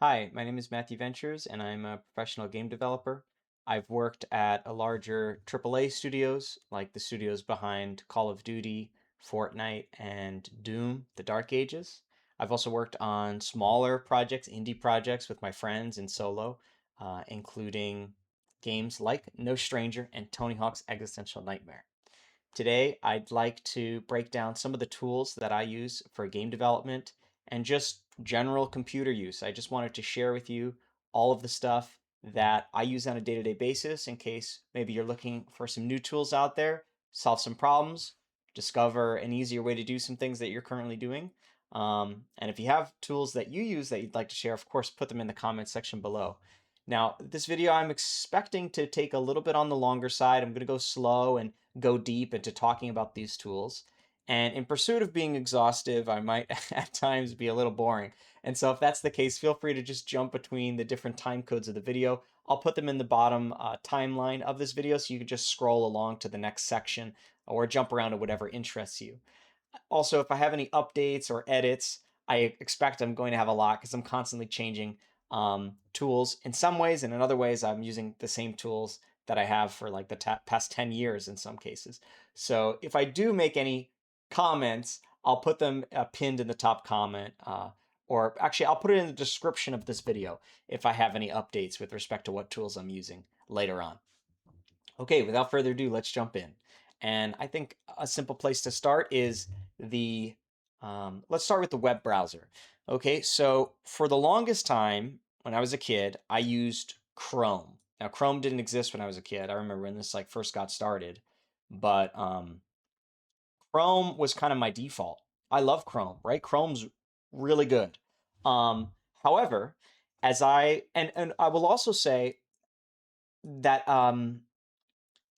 Hi, my name is Matthew Ventures, and I'm a professional game developer. I've worked at a larger AAA studios, like the studios behind Call of Duty, Fortnite, and Doom, The Dark Ages. I've also worked on smaller projects, indie projects with my friends and solo, including games like No Stranger and Tony Hawk's Existential Nightmare. Today, I'd like to break down some of the tools that I use for game development and just general computer use. I just wanted to share with you all of the stuff that I use on a day-to-day basis in case maybe you're looking for some new tools out there, solve some problems, discover an easier way to do some things that you're currently doing. And if you have tools that you use that you'd like to share, of course, put them in the comments section below. Now, this video I'm expecting to take a little bit on the longer side. I'm going to go slow and go deep into talking about these tools. And in pursuit of being exhaustive, I might at times be a little boring. And so if that's the case, feel free to just jump between the different time codes of the video. I'll put them in the bottom timeline of this video so you can just scroll along to the next section or jump around to whatever interests you. Also, if I have any updates or edits, I expect I'm going to have a lot because I'm constantly changing tools in some ways, and in other ways, I'm using the same tools that I have for like the past 10 years in some cases. So if I do make any comments, I'll put them pinned in the top comment, or actually I'll put it in the description of this video if I have any updates with respect to what tools I'm using later on. Okay, without further ado, let's jump in. And I think a simple place to start is let's start with the web browser. Okay, so for the longest time, when I was a kid, I used Chrome. Now, Chrome didn't exist when I was a kid. I remember when this like first got started, but Chrome was kind of my default. I love Chrome, right? Chrome's really good. However, and I will also say that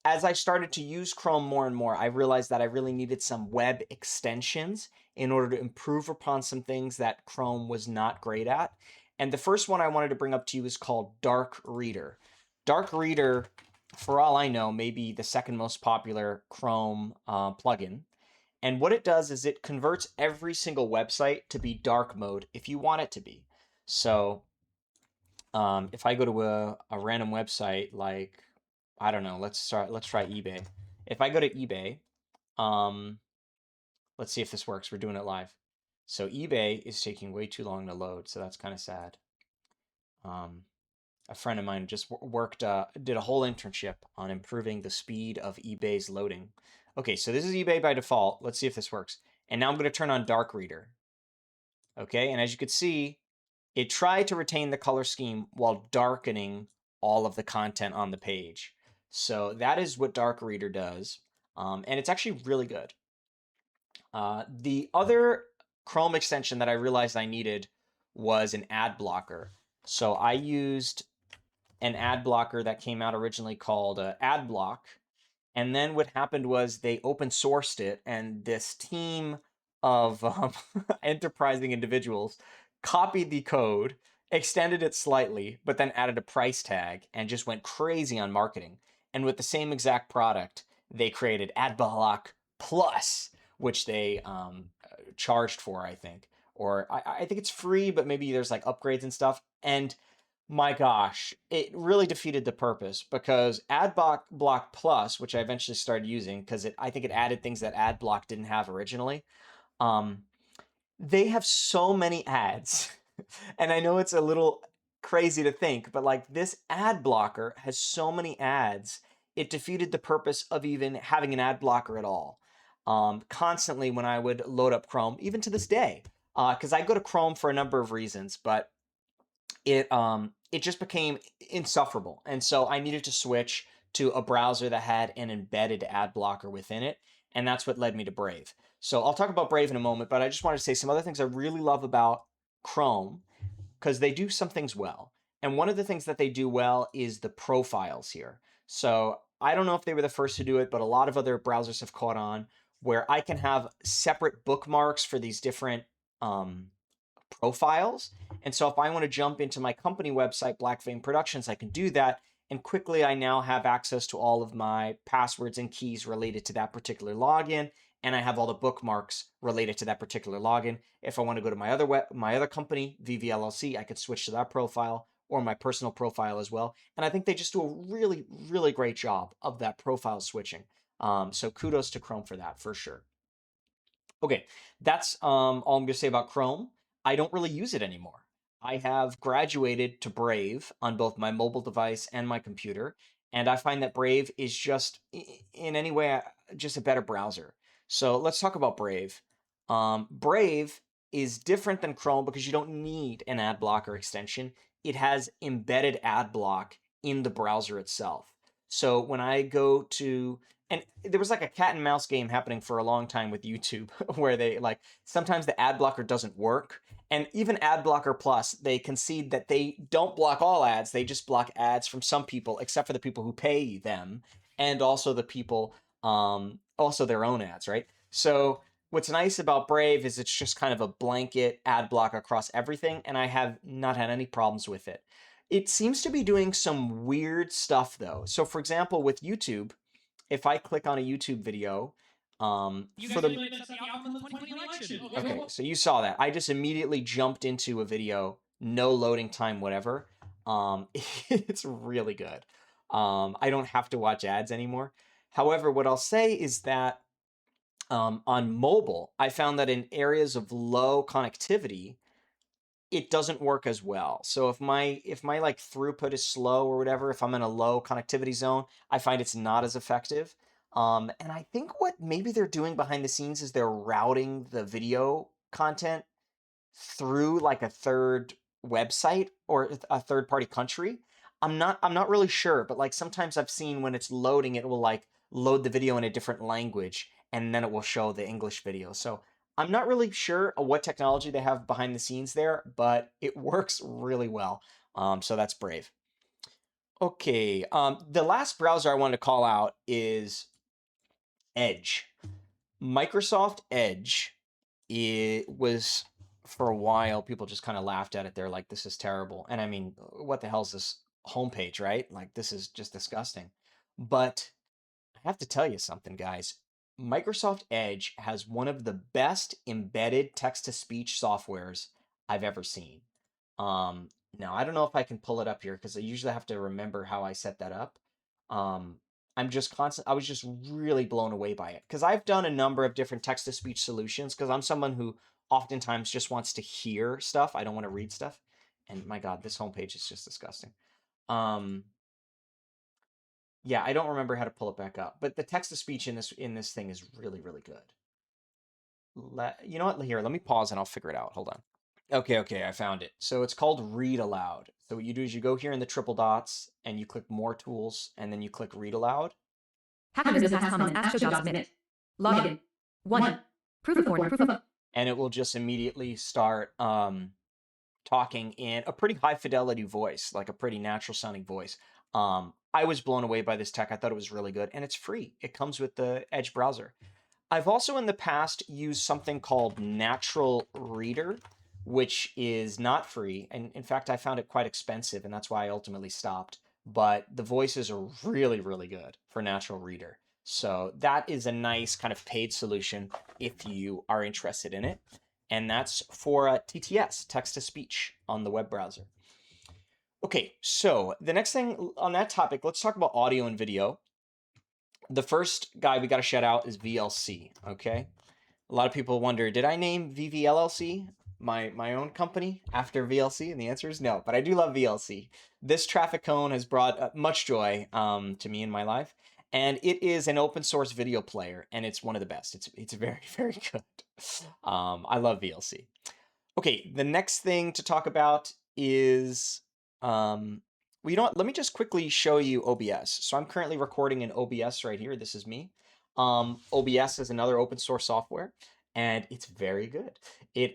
as I started to use Chrome more and more, I realized that I really needed some web extensions in order to improve upon some things that Chrome was not great at. And the first one I wanted to bring up to you is called Dark Reader. Dark Reader, for all I know, may be the second most popular Chrome plugin. And what it does is it converts every single website to be dark mode if you want it to be. So if I go to a random website like, I don't know, let's try eBay. If I go to eBay, um, let's see if this works. We're doing it live. So eBay is taking way too long to load, so that's kind of sad. A friend of mine just did a whole internship on improving the speed of eBay's loading. Okay, so this is eBay by default. Let's see if this works. And now I'm going to turn on Dark Reader. Okay, and as you can see, it tried to retain the color scheme while darkening all of the content on the page. So that is what Dark Reader does, and it's actually really good. The other Chrome extension that I realized I needed was an ad blocker. So I used an ad blocker that came out originally called AdBlock. And then what happened was they open sourced it, and this team of enterprising individuals copied the code, extended it slightly, but then added a price tag and just went crazy on marketing. And with the same exact product, they created AdBlock Plus, which they charged for, I think. Or I think it's free, but maybe there's like upgrades and stuff. And my gosh, it really defeated the purpose because AdBlock Plus, which I eventually started using because I think it added things that AdBlock didn't have originally. They have so many ads, and I know it's a little crazy to think, but like this ad blocker has so many ads, it defeated the purpose of even having an ad blocker at all. Constantly when I would load up Chrome, even to this day, because I go to Chrome for a number of reasons, but it just became insufferable. And so I needed to switch to a browser that had an embedded ad blocker within it. And that's what led me to Brave. So I'll talk about Brave in a moment, but I just wanted to say some other things I really love about Chrome because they do some things well. And one of the things that they do well is the profiles here. So I don't know if they were the first to do it, but a lot of other browsers have caught on where I can have separate bookmarks for these different profiles. And so if I want to jump into my company website, Black Vein Productions, I can do that. And quickly, I now have access to all of my passwords and keys related to that particular login. and I have all the bookmarks related to that particular login. If I want to go to my other company, VVLLC, I could switch to that profile or my personal profile as well. And I think they just do a really, really great job of that profile switching. So kudos to Chrome for that, for sure. Okay, that's all I'm going to say about Chrome. I don't really use it anymore. I have graduated to Brave on both my mobile device and my computer, and I find that Brave is just, in any way, just a better browser. So let's talk about Brave. Brave is different than Chrome because you don't need an ad blocker extension. It has embedded ad block in the browser itself. So when I go to, and there was like a cat and mouse game happening for a long time with YouTube where they like, sometimes the ad blocker doesn't work. And even Ad Blocker Plus, they concede that they don't block all ads. They just block ads from some people, except for the people who pay them, and also the people, also their own ads, right? So what's nice about Brave is it's just kind of a blanket ad block across everything, and I have not had any problems with it. It seems to be doing some weird stuff though. So for example, with YouTube, if I click on a YouTube video, for the okay, so you saw that. I just immediately jumped into a video, no loading time, whatever. It's really good. I don't have to watch ads anymore. However, what I'll say is that on mobile, I found that in areas of low connectivity, it doesn't work as well. So if my like throughput is slow or whatever, if I'm in a low connectivity zone, I find it's not as effective. And I think what maybe they're doing behind the scenes is they're routing the video content through like a third website or a third party country. I'm not really sure, but like sometimes I've seen when it's loading, it will like load the video in a different language and then it will show the English video. So I'm not really sure what technology they have behind the scenes there, but it works really well. So that's Brave. Okay, the last browser I wanted to call out is Edge. Microsoft Edge, it was, for a while, people just kind of laughed at it. They're like, this is terrible. And I mean, what the hell is this homepage, right? Like, this is just disgusting. But I have to tell you something, guys. Microsoft Edge has one of the best embedded text-to-speech softwares I've ever seen. Now, I don't know if I can pull it up here because I usually have to remember how I set that up. Um, I was just really blown away by it because I've done a number of different text-to-speech solutions because I'm someone who oftentimes just wants to hear stuff. I don't want to read stuff. And my God, this homepage is just disgusting. Yeah, I don't remember how to pull it back up, but the text-to-speech in this thing is really, really good. You know what? Here, let me pause and I'll figure it out. Hold on. Okay, I found it. So it's called Read Aloud. So what you do is you go here in the triple dots and you click More Tools and then you click Read Aloud. Hacker business has comments. Ask show jobs minute. Login. 1. Proof of corner. Proof of. And it will just immediately start talking in a pretty high fidelity voice, like a pretty natural sounding voice. I was blown away by this tech. I thought it was really good, and it's free. It comes with the Edge browser. I've also in the past used something called Natural Reader, which is not free. And in fact, I found it quite expensive, and that's why I ultimately stopped. But the voices are really, really good for Natural Reader. So that is a nice kind of paid solution if you are interested in it. And that's for TTS, text-to-speech, on the web browser. Okay, so the next thing on that topic, let's talk about audio and video. The first guy we got to shout out is VLC, okay? A lot of people wonder, did I name VVLLC, my own company, after VLC? And the answer is no, but I do love VLC. This traffic cone has brought much joy to me in my life, and it is an open source video player, and it's one of the best. It's very, very good. I love VLC. Okay, the next thing to talk about is, well, you know what? Let me just quickly show you OBS. So I'm currently recording in OBS right here. This is me. OBS is another open source software, and it's very good.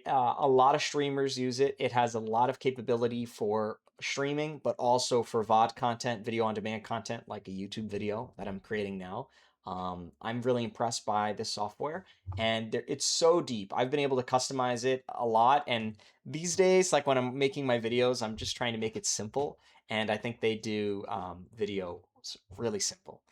A lot of streamers use it. It has a lot of capability for streaming, but also for VOD content, video on demand content, like a YouTube video that I'm creating now. I'm really impressed by this software, and it's so deep. I've been able to customize it a lot, and these days, like when I'm making my videos, I'm just trying to make it simple, and I think they do video really simple.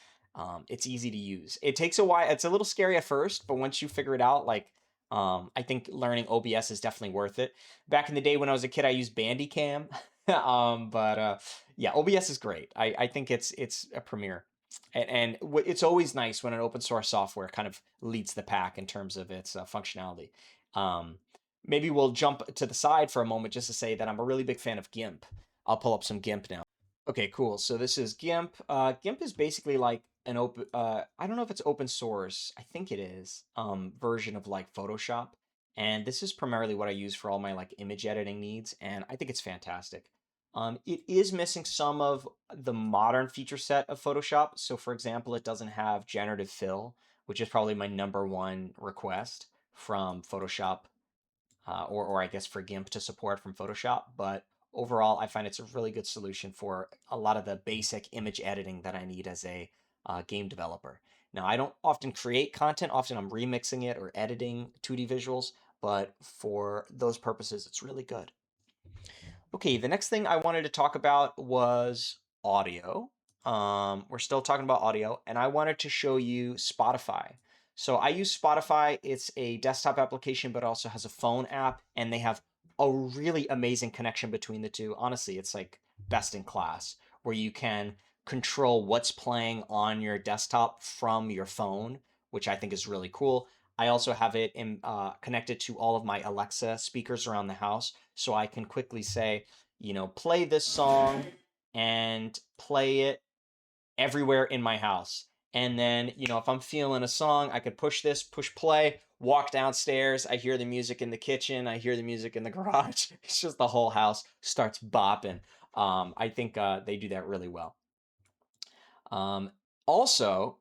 It's easy to use. It takes a while. It's a little scary at first, but once you figure it out, like, I think learning OBS is definitely worth it. Back in the day when I was a kid, I used Bandicam. But yeah, OBS is great. I think it's a premier. And it's always nice when an open source software kind of leads the pack in terms of its functionality. Um, Maybe we'll jump to the side for a moment just to say that I'm a really big fan of GIMP. I'll pull up some GIMP now. Okay, cool. So this is GIMP. GIMP is basically like an open, I don't know if it's open source, I think it is, version of like Photoshop. And this is primarily what I use for all my like image editing needs, and I think it's fantastic. It is missing some of the modern feature set of Photoshop. So for example, it doesn't have generative fill, which is probably my #1 request from Photoshop, or I guess for GIMP to support from Photoshop. But overall, I find it's a really good solution for a lot of the basic image editing that I need as a game developer. Now, I don't often create content. Often I'm remixing it or editing 2D visuals, but for those purposes, it's really good. Okay, the next thing I wanted to talk about was audio. We're still talking about audio, and I wanted to show you Spotify. So I use Spotify. It's a desktop application, but also has a phone app, and they have a really amazing connection between the two. Honestly, it's like best in class, where you can control what's playing on your desktop from your phone, which I think is really cool. I also have it connected to all of my Alexa speakers around the house, so I can quickly say, play this song and play it everywhere in my house. And then, if I'm feeling a song, I could push play, walk downstairs. I hear the music in the kitchen. I hear the music in the garage. It's just the whole house starts bopping. I think they do that really well. Also,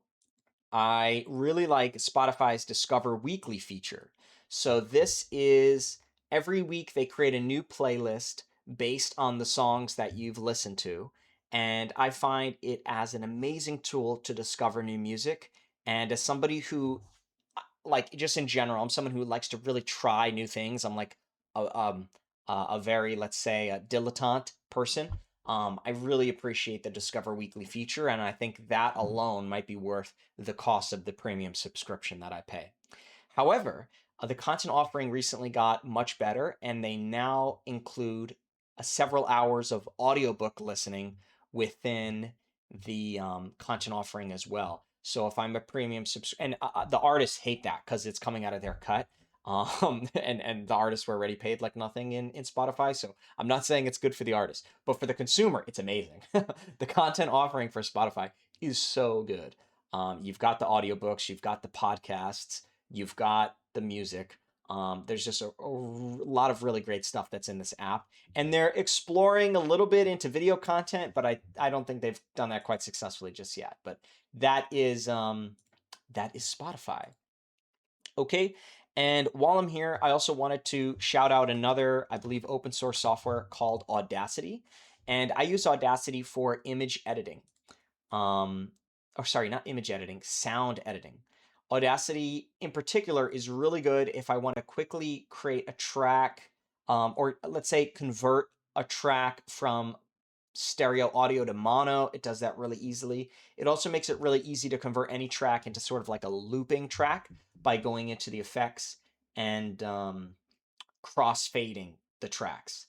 I really like Spotify's Discover Weekly feature. So this is every week they create a new playlist based on the songs that you've listened to. And I find it as an amazing tool to discover new music. And as somebody who, like, just in general, I'm someone who likes to really try new things. I'm like a very, let's say, a dilettante person. I really appreciate the Discover Weekly feature, and I think that alone might be worth the cost of the premium subscription that I pay. However, the content offering recently got much better, and they now include several hours of audiobook listening within the content offering as well. So if I'm a premium and the artists hate that because it's coming out of their cut. And the artists were already paid like nothing in Spotify. So I'm not saying it's good for the artist, but for the consumer, it's amazing. The content offering for Spotify is so good. You've got the audiobooks, you've got the podcasts, you've got the music. There's just a lot of really great stuff that's in this app. And they're exploring a little bit into video content, but I don't think they've done that quite successfully just yet. But that is Spotify. Okay. And while I'm here, I also wanted to shout out another, I believe, open source software called Audacity. And I use Audacity for image editing. Or sorry, not image editing, sound editing. Audacity in particular is really good if I want to quickly create a track, or let's say convert a track from stereo audio to mono. It does that really easily. It also makes it really easy to convert any track into sort of like a looping track by going into the effects and cross-fading the tracks.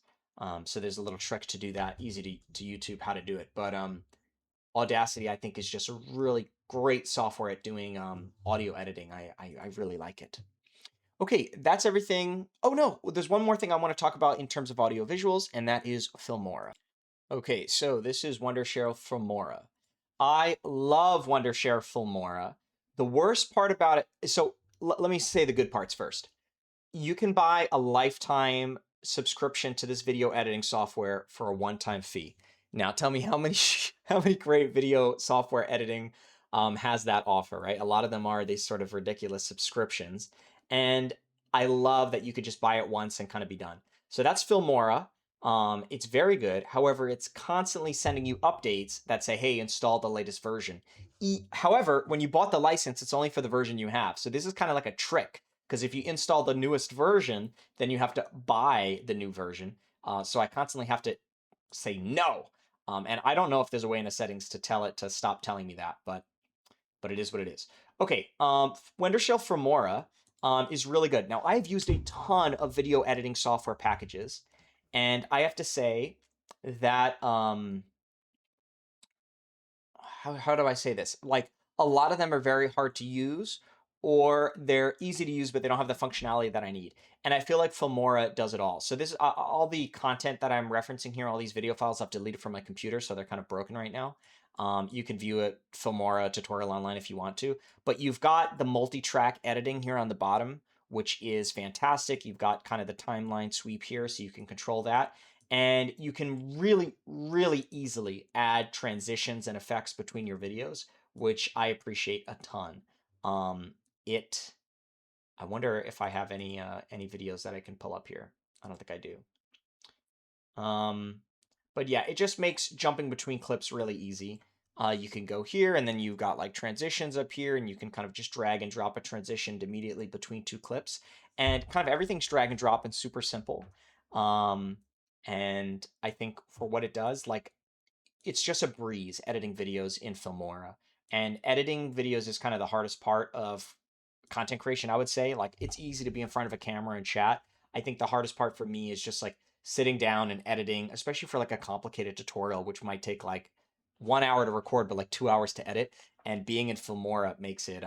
So there's a little trick to do that, easy to YouTube how to do it. But Audacity, I think, is just a really great software at doing audio editing. I really like it. Okay, that's everything. Oh no, there's one more thing I want to talk about in terms of audio visuals, and that is Filmora. Okay, so this is Wondershare Filmora. I love Wondershare Filmora. The worst part about it, so let me say the good parts first. You can buy a lifetime subscription to this video editing software for a one-time fee. Now tell me how many great video software editing has that offer, right? A lot of them are these sort of ridiculous subscriptions. And I love that you could just buy it once and kind of be done. So that's Filmora. It's very good. However, it's constantly sending you updates that say, hey, install the latest version. However, when you bought the license, it's only for the version you have. So this is kind of like a trick, because if you install the newest version, then you have to buy the new version. So I constantly have to say no. And I don't know if there's a way in the settings to tell it to stop telling me that, but but it is what it is. Okay, Wondershell Filmora is really good. Now, I've used a ton of video editing software packages, and I have to say that how do I say this? Like, a lot of them are very hard to use, or they're easy to use, but they don't have the functionality that I need. And I feel like Filmora does it all. So this all the content that I'm referencing here, all these video files, I've deleted from my computer, so they're kind of broken right now. You can view it Filmora tutorial online if you want to, but you've got the multi-track editing here on the bottom, which is fantastic. You've got kind of the timeline sweep here, so you can control that. And you can really, really easily add transitions and effects between your videos, which I appreciate a ton. I wonder if I have any videos that I can pull up here. I don't think I do. But yeah, it just makes jumping between clips really easy. You can go here, and then you've got like transitions up here, and you can kind of just drag and drop a transition immediately between two clips. And kind of everything's drag and drop and super simple. And I think for what it does, like, it's just a breeze editing videos in Filmora. And editing videos is kind of the hardest part of content creation, I would say. Like, it's easy to be in front of a camera and chat. I think the hardest part for me is just like sitting down and editing, especially for like a complicated tutorial, which might take like 1 hour to record, but like 2 hours to edit. And being in Filmora makes it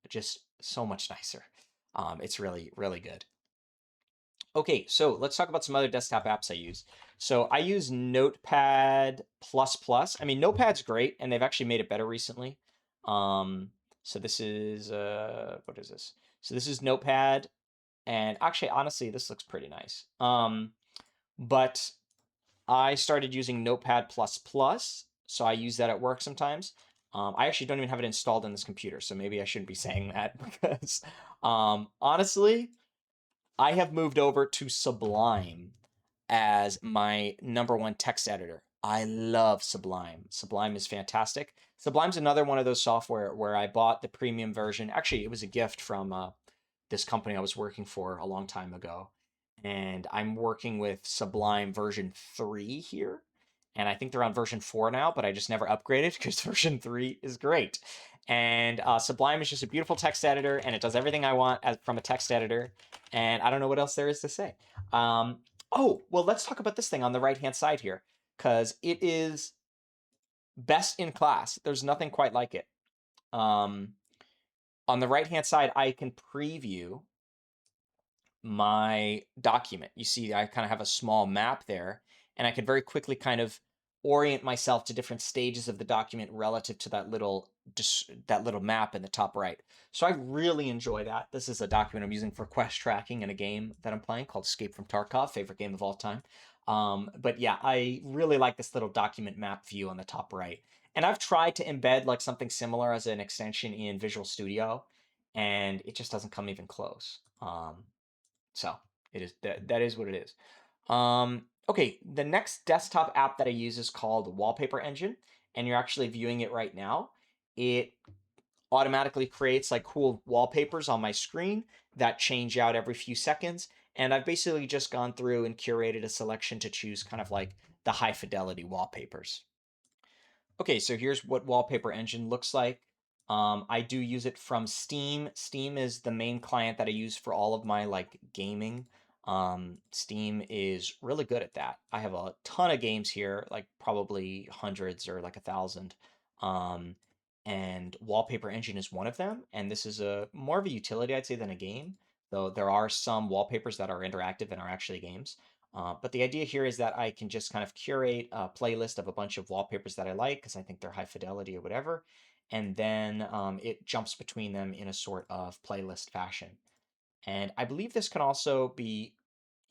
just so much nicer. It's really, really good. Okay, so let's talk about some other desktop apps I use. So I use Notepad++. I mean, Notepad's great, and they've actually made it better recently. So this is, what is this? So this is Notepad, and actually, honestly, this looks pretty nice. But I started using Notepad++, so I use that at work sometimes. I actually don't even have it installed on this computer, so maybe I shouldn't be saying that because, honestly, I have moved over to Sublime as my #1 text editor. I love Sublime. Sublime is fantastic. Sublime's another one of those software where I bought the premium version. Actually, it was a gift from this company I was working for a long time ago. And I'm working with Sublime version 3 here. And I think they're on version 4 now, but I just never upgraded because version 3 is great. And Sublime is just a beautiful text editor, and it does everything I want from a text editor. And I don't know what else there is to say. Oh, well, let's talk about this thing on the right-hand side here, because it is best in class. There's nothing quite like it. On the right-hand side, I can preview my document. You see, I kind of have a small map there, and I can very quickly kind of orient myself to different stages of the document relative to that little map in the top right. So I really enjoy that. This is a document I'm using for quest tracking in a game that I'm playing called Escape from Tarkov, favorite game of all time. But yeah, I really like this little document map view on the top right. And I've tried to embed like something similar as an extension in Visual Studio, and it just doesn't come even close. So it is that is what it is. Okay, the next desktop app that I use is called Wallpaper Engine, and you're actually viewing it right now. It automatically creates like cool wallpapers on my screen that change out every few seconds. And I've basically just gone through and curated a selection to choose kind of like the high fidelity wallpapers. Okay, so here's what Wallpaper Engine looks like. I do use it from Steam. Steam is the main client that I use for all of my like gaming. Steam is really good at that. I have a ton of games here, like probably hundreds or like 1,000. And Wallpaper Engine is one of them. And this is a more of a utility, I'd say, than a game. Though there are some wallpapers that are interactive and are actually games. But the idea here is that I can just kind of curate a playlist of a bunch of wallpapers that I like because I think they're high fidelity or whatever. And then it jumps between them in a sort of playlist fashion. And I believe this can also be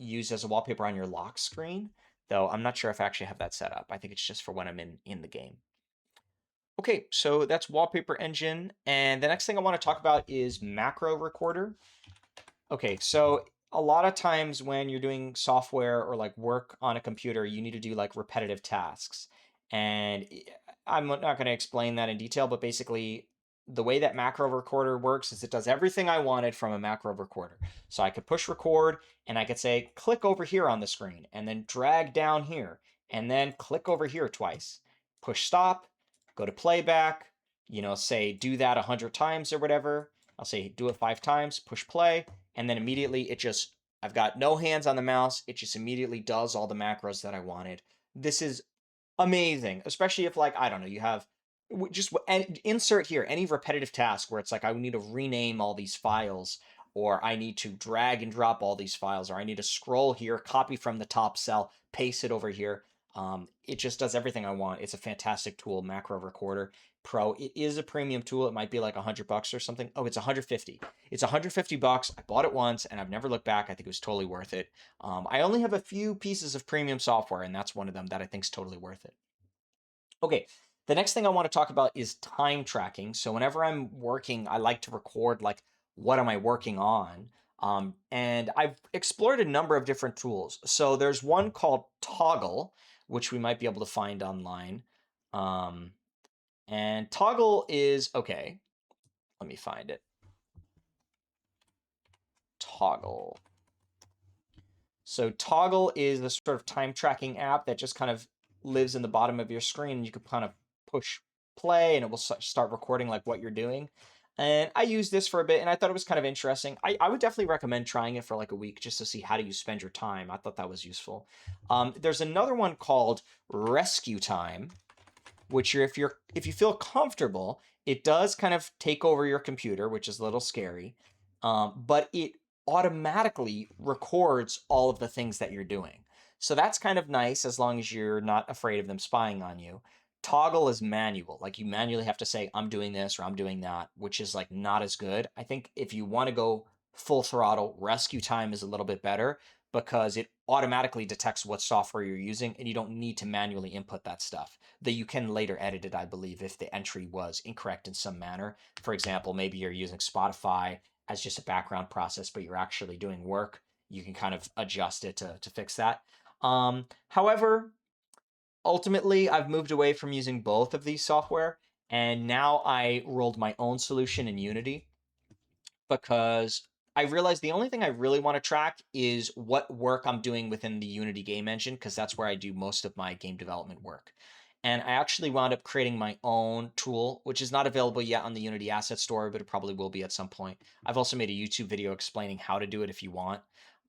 used as a wallpaper on your lock screen, though I'm not sure if I actually have that set up. I think it's just for when I'm in the game. Okay, so that's Wallpaper Engine. And the next thing I want to talk about is Macro Recorder. Okay, so a lot of times when you're doing software or like work on a computer, you need to do like repetitive tasks. And I'm not going to explain that in detail, but basically the way that Macro Recorder works is it does everything I wanted from a Macro Recorder. So I could push record and I could say, click over here on the screen and then drag down here and then click over here twice. Push stop, go to playback, say do that 100 times or whatever. I'll say do it 5 times, push play, and then immediately I've got no hands on the mouse. It just immediately does all the macros that I wanted. This is amazing, especially if, like, I don't know, you have just insert here any repetitive task where it's like I need to rename all these files, or I need to drag and drop all these files, or I need to scroll here, copy from the top cell, paste it over here. It just does everything I want. It's a fantastic tool, Macro Recorder Pro. It is a premium tool. It might be like $100 or something. Oh, it's 150. It's 150 bucks. I bought it once and I've never looked back. I think it was totally worth it. I only have a few pieces of premium software, and that's one of them that I think is totally worth it. Okay, the next thing I want to talk about is time tracking. So whenever I'm working, I like to record, like, what am I working on? And I've explored a number of different tools. So there's one called Toggl, which we might be able to find online. And Toggl is, okay, let me find it. Toggl. So Toggl is the sort of time tracking app that just kind of lives in the bottom of your screen, and you can kind of push play and it will start recording like what you're doing. And I used this for a bit and I thought it was kind of interesting. I would definitely recommend trying it for like a week just to see how do you spend your time. I thought that was useful. There's another one called Rescue Time, which if you feel comfortable, it does kind of take over your computer, which is a little scary, but it automatically records all of the things that you're doing. So that's kind of nice as long as you're not afraid of them spying on you. Toggl is manual. Like, you manually have to say, I'm doing this or I'm doing that, which is like not as good. I think if you want to go full throttle, Rescue Time is a little bit better because it automatically detects what software you're using and you don't need to manually input that stuff. That you can later edit it, I believe, if the entry was incorrect in some manner. For example, maybe you're using Spotify as just a background process, but you're actually doing work. You can kind of adjust it to fix that. However, ultimately, I've moved away from using both of these software, and now I rolled my own solution in Unity because I realized the only thing I really want to track is what work I'm doing within the Unity game engine, because that's where I do most of my game development work. And I actually wound up creating my own tool, which is not available yet on the Unity Asset Store, but it probably will be at some point. I've also made a YouTube video explaining how to do it if you want.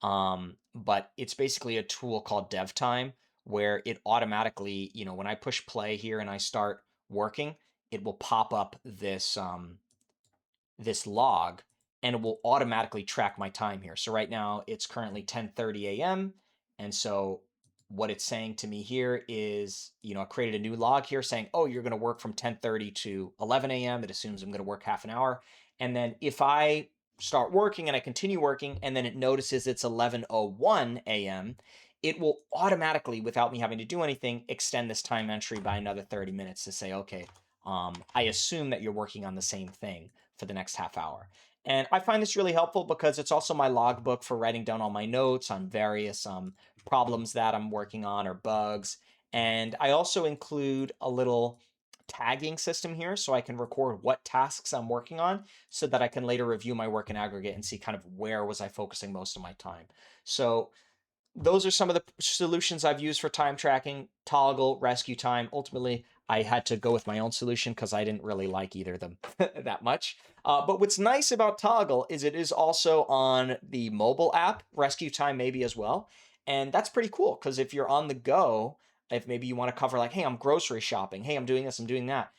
But it's basically a tool called DevTime, where it automatically, when I push play here and I start working, it will pop up this log, and it will automatically track my time here. So right now it's currently 10:30 a.m. And so what it's saying to me here is, I created a new log here saying, oh, you're going to work from 10:30 to 11 a.m. It assumes I'm going to work half an hour. And then if I start working and I continue working and then it notices it's 11:01 a.m., it will automatically, without me having to do anything, extend this time entry by another 30 minutes to say, okay, I assume that you're working on the same thing for the next half hour. And I find this really helpful because it's also my logbook for writing down all my notes on various problems that I'm working on or bugs. And I also include a little tagging system here so I can record what tasks I'm working on so that I can later review my work in aggregate and see kind of where was I focusing most of my time. So those are some of the solutions I've used for time tracking: Toggl, Rescue Time. Ultimately, I had to go with my own solution because I didn't really like either of them that much. But what's nice about Toggl is it is also on the mobile app, Rescue Time maybe as well. And that's pretty cool because if you're on the go, if maybe you want to cover like, hey, I'm grocery shopping, hey, I'm doing this, I'm doing that,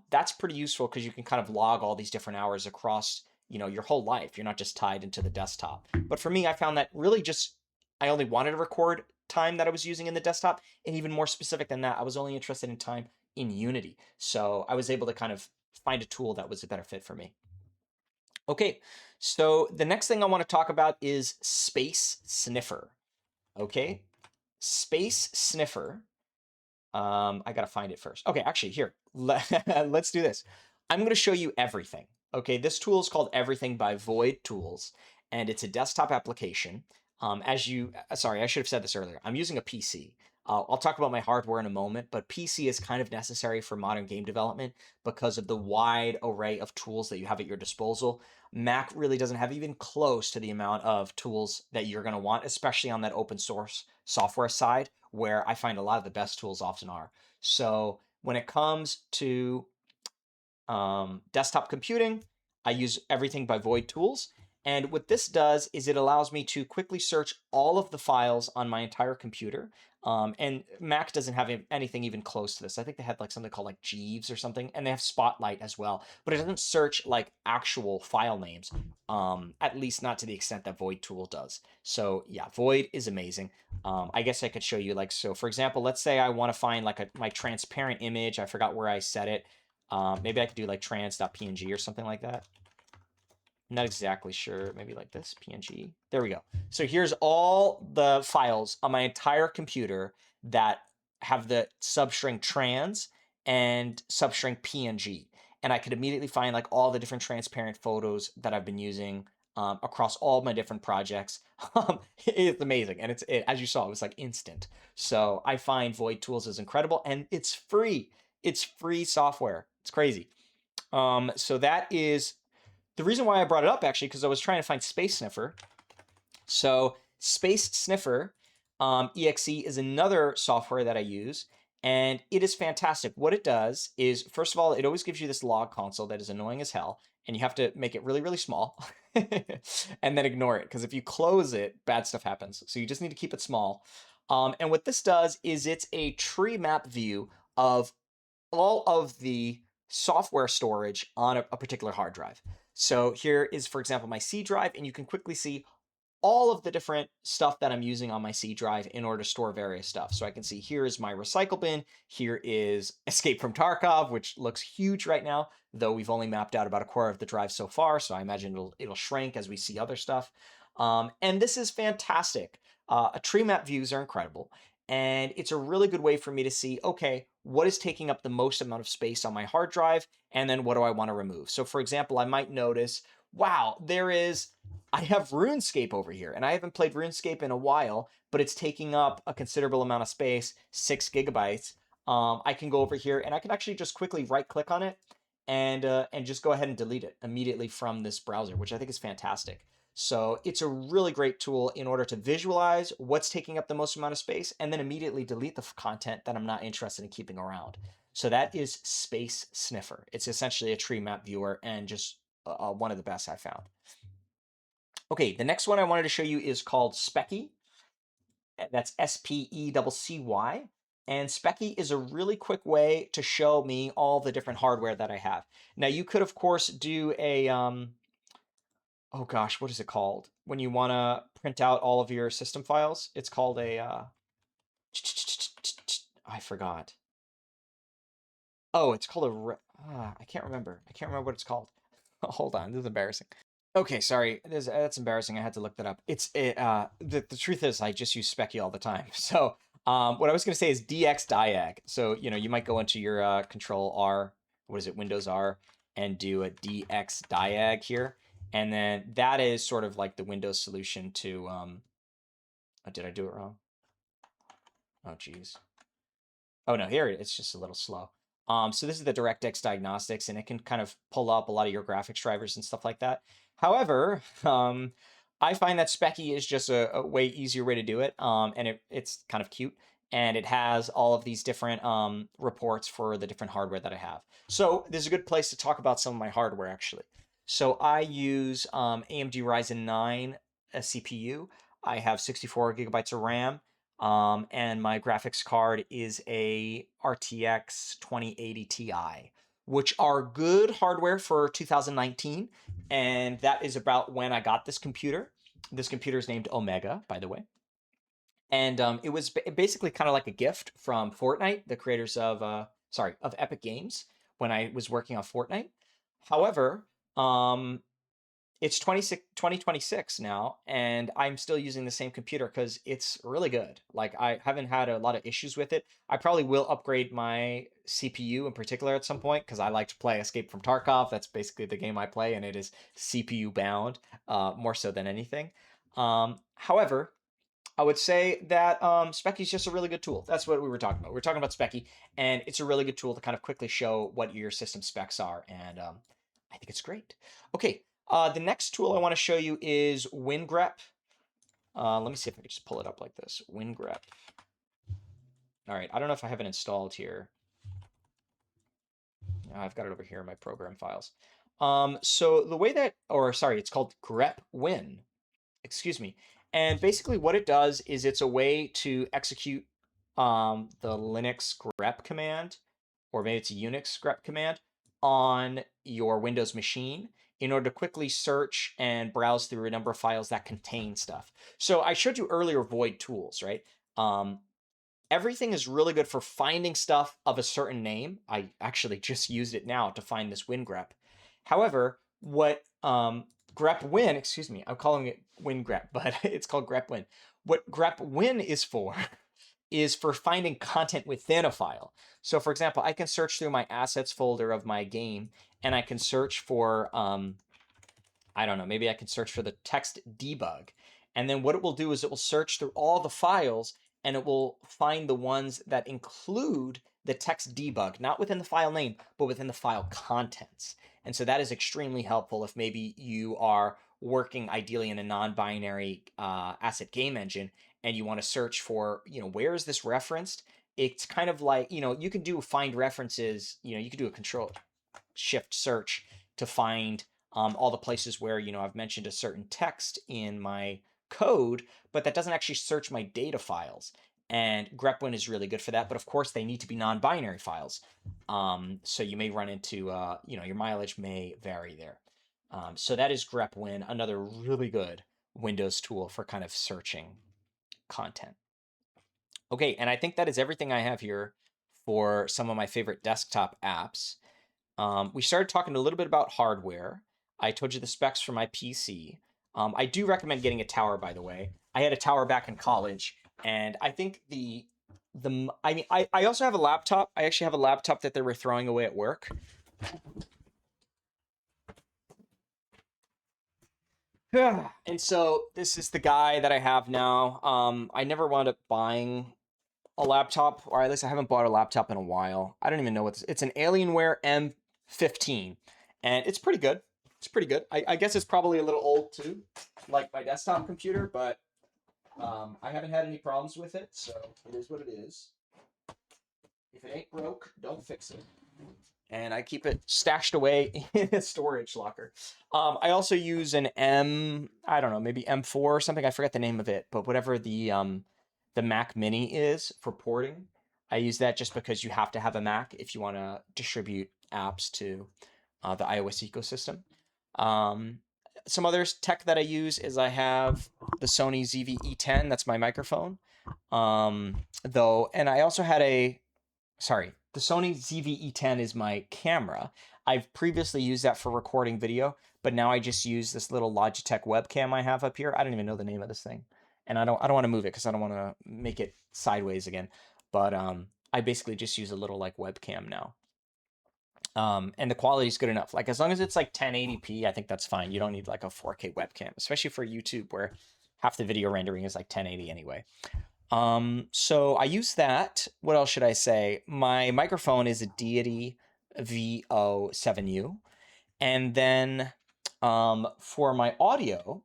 that's pretty useful because you can kind of log all these different hours across, your whole life. You're not just tied into the desktop. But for me, I found that really just I only wanted to record time that I was using in the desktop. And even more specific than that, I was only interested in time in Unity. So I was able to kind of find a tool that was a better fit for me. Okay, so the next thing I want to talk about is SpaceSniffer. Okay, SpaceSniffer. I gotta find it first. Okay, actually, here, let's do this. I'm gonna show you everything. Okay, this tool is called Everything by Void Tools, and it's a desktop application. Sorry, I should have said this earlier. I'm using a PC. I'll talk about my hardware in a moment, but PC is kind of necessary for modern game development because of the wide array of tools that you have at your disposal. Mac really doesn't have even close to the amount of tools that you're going to want, especially on that open source software side, where I find a lot of the best tools often are. So when it comes to desktop computing, I use everything by Void Tools. And what this does is it allows me to quickly search all of the files on my entire computer. And Mac doesn't have anything even close to this. I think they had like something called like Jeeves or something, and they have Spotlight as well, but it doesn't search like actual file names, at least not to the extent that Void Tool does. So yeah, Void is amazing. I guess I could show you like, so for example, let's say I want to find like my transparent image. I forgot where I set it. Maybe I could do like trans.png or something like that. I'm not exactly sure. Maybe like this, PNG. There we go. So here's all the files on my entire computer that have the substring trans and substring PNG. And I could immediately find like all the different transparent photos that I've been using across all my different projects. It's amazing. And as you saw, it was like instant. So I find Void Tools is incredible, and it's free. It's free software. It's crazy. So that is the reason why I brought it up, actually, because I was trying to find SpaceSniffer. So SpaceSniffer exe is another software that I use, and it is fantastic. What it does is, first of all, it always gives you this log console that is annoying as hell, and you have to make it really, really small and then ignore it, because if you close it, bad stuff happens. So you just need to keep it small. And what this does is it's a tree map view of all of the software storage on a particular hard drive. So here is, for example, my C drive, and you can quickly see all of the different stuff that I'm using on my C drive in order to store various stuff. So I can see here is my recycle bin, here is Escape from Tarkov, which looks huge right now, though we've only mapped out about a quarter of the drive so far, so I imagine it'll shrink as we see other stuff. And this is fantastic. Tree map views are incredible, and it's a really good way for me to see, okay, what is taking up the most amount of space on my hard drive, and then what do I want to remove? So for example, I might notice, wow, I have RuneScape over here, and I haven't played RuneScape in a while, but it's taking up a considerable amount of space, 6 gigabytes. I can go over here, and I can actually just quickly right-click on it and just go ahead and delete it immediately from this browser, which I think is fantastic. So it's a really great tool in order to visualize what's taking up the most amount of space and then immediately delete the content that I'm not interested in keeping around. So that is SpaceSniffer. It's essentially a tree map viewer and just one of the best I found. Okay, the next one I wanted to show you is called Speccy. That's Speccy. And Speccy is a really quick way to show me all the different hardware that I have. Now, you could, of course, do a, oh gosh, what is it called? When you want to print out all of your system files, it's called a, I forgot. Oh, it's called I can't remember. I can't remember what it's called. Hold on, this is embarrassing. Okay, sorry. That's embarrassing. I had to look that up. The truth is I just use Speccy all the time. So what I was going to say is DX diag. So, you might go into your Control R, what is it, Windows R, and do a DX diag here. And then that is sort of like the Windows solution to, oh, did I do it wrong? Oh, geez. Oh, no, here it's just a little slow. So this is the DirectX diagnostics, and it can kind of pull up a lot of your graphics drivers and stuff like that. However, I find that Speccy is just a way easier way to do it, and it's kind of cute, and it has all of these different reports for the different hardware that I have. So this is a good place to talk about some of my hardware, actually. So I use AMD Ryzen 9 CPU. I have 64 gigabytes of RAM. And my graphics card is a RTX 2080 Ti, which are good hardware for 2019. And that is about when I got this computer. This computer is named Omega, by the way. And it was basically kind of like a gift from Fortnite, the creators of Epic Games, when I was working on Fortnite. However, it's 2026 now, and I'm still using the same computer because it's really good. Like, I haven't had a lot of issues with it. I probably will upgrade my CPU in particular at some point because I like to play Escape from Tarkov. That's basically the game I play, and it is CPU bound more so than anything. However, I would say that Speccy is just a really good tool. That's what we were talking about. We were talking about Speccy, and it's a really good tool to kind of quickly show what your system specs are, and I think it's great. Okay, the next tool I want to show you is WinGrep. Let me see if I can just pull it up like this. WinGrep. All right, I don't know if I have it installed here. I've got it over here in my program files. So the way that, or sorry, it's called GrepWin. Excuse me. And basically what it does is it's a way to execute the Linux grep command, or maybe it's a Unix grep command, on your Windows machine in order to quickly search and browse through a number of files that contain stuff. So I showed you earlier void tools, right? Everything is really good for finding stuff of a certain name. I actually just used it now to find this WinGrep. However, what GrepWin, excuse me, I'm calling it WinGrep, but it's called GrepWin. What GrepWin is for finding content within a file. So for example, I can search through my assets folder of my game, and I can search for, I don't know, maybe I can search for the text debug. And then what it will do is it will search through all the files, and it will find the ones that include the text debug, not within the file name, but within the file contents. And so that is extremely helpful if maybe you are working ideally in a non-binary asset game engine, and you want to search for, where is this referenced? It's kind of like, you can do find references, you can do a control shift search to find all the places where, I've mentioned a certain text in my code, but that doesn't actually search my data files. And GrepWin is really good for that. But of course, they need to be non-binary files. So you may run into, your mileage may vary there. So that is GrepWin, another really good Windows tool for kind of searching content. Okay, and I think that is everything I have here for some of my favorite desktop apps. We started talking a little bit about hardware. I told you the specs for my PC. I do recommend getting a tower, by the way. I had a tower back in college, and I think I also have a laptop. I actually have a laptop that they were throwing away at work. And so this is the guy that I have now. I never wound up buying a laptop, or at least I haven't bought a laptop in a while. I don't even know it's an Alienware M15, and it's pretty good. It's pretty good. I guess it's probably a little old too, like my desktop computer, but I haven't had any problems with it, so it is what it is. If it ain't broke, don't fix it. And I keep it stashed away in a storage locker. I also use an I don't know, maybe M4 or something. I forget the name of it, but whatever the Mac Mini is for porting, I use that just because you have to have a Mac if you want to distribute apps to the iOS ecosystem. Some other tech that I use is I have the Sony ZV-E10. That's my microphone. And I also had the Sony ZV-E10 is my camera. I've previously used that for recording video, but now I just use this little Logitech webcam I have up here. I don't even know the name of this thing, and I don't want to move it because I don't want to make it sideways again. But I basically just use a little like webcam now. And the quality is good enough. Like as long as it's like 1080p, I think that's fine. You don't need like a 4K webcam, especially for YouTube where half the video rendering is like 1080 anyway. So I use that. What else should I say? My microphone is a Deity VO7U. And then for my audio,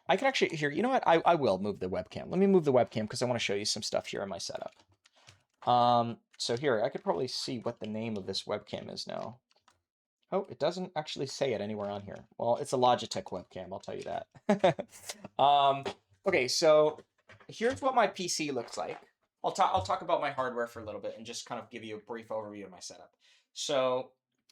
I can actually, here, you know what? I will move the webcam. Let me move the webcam because I want to show you some stuff here in my setup. So here, I could probably see what the name of this webcam is now. Oh, it doesn't actually say it anywhere on here. Well, it's a Logitech webcam, I'll tell you that. Okay, so here's what my PC looks like. I'll talk about my hardware for a little bit and just kind of give you a brief overview of my setup. So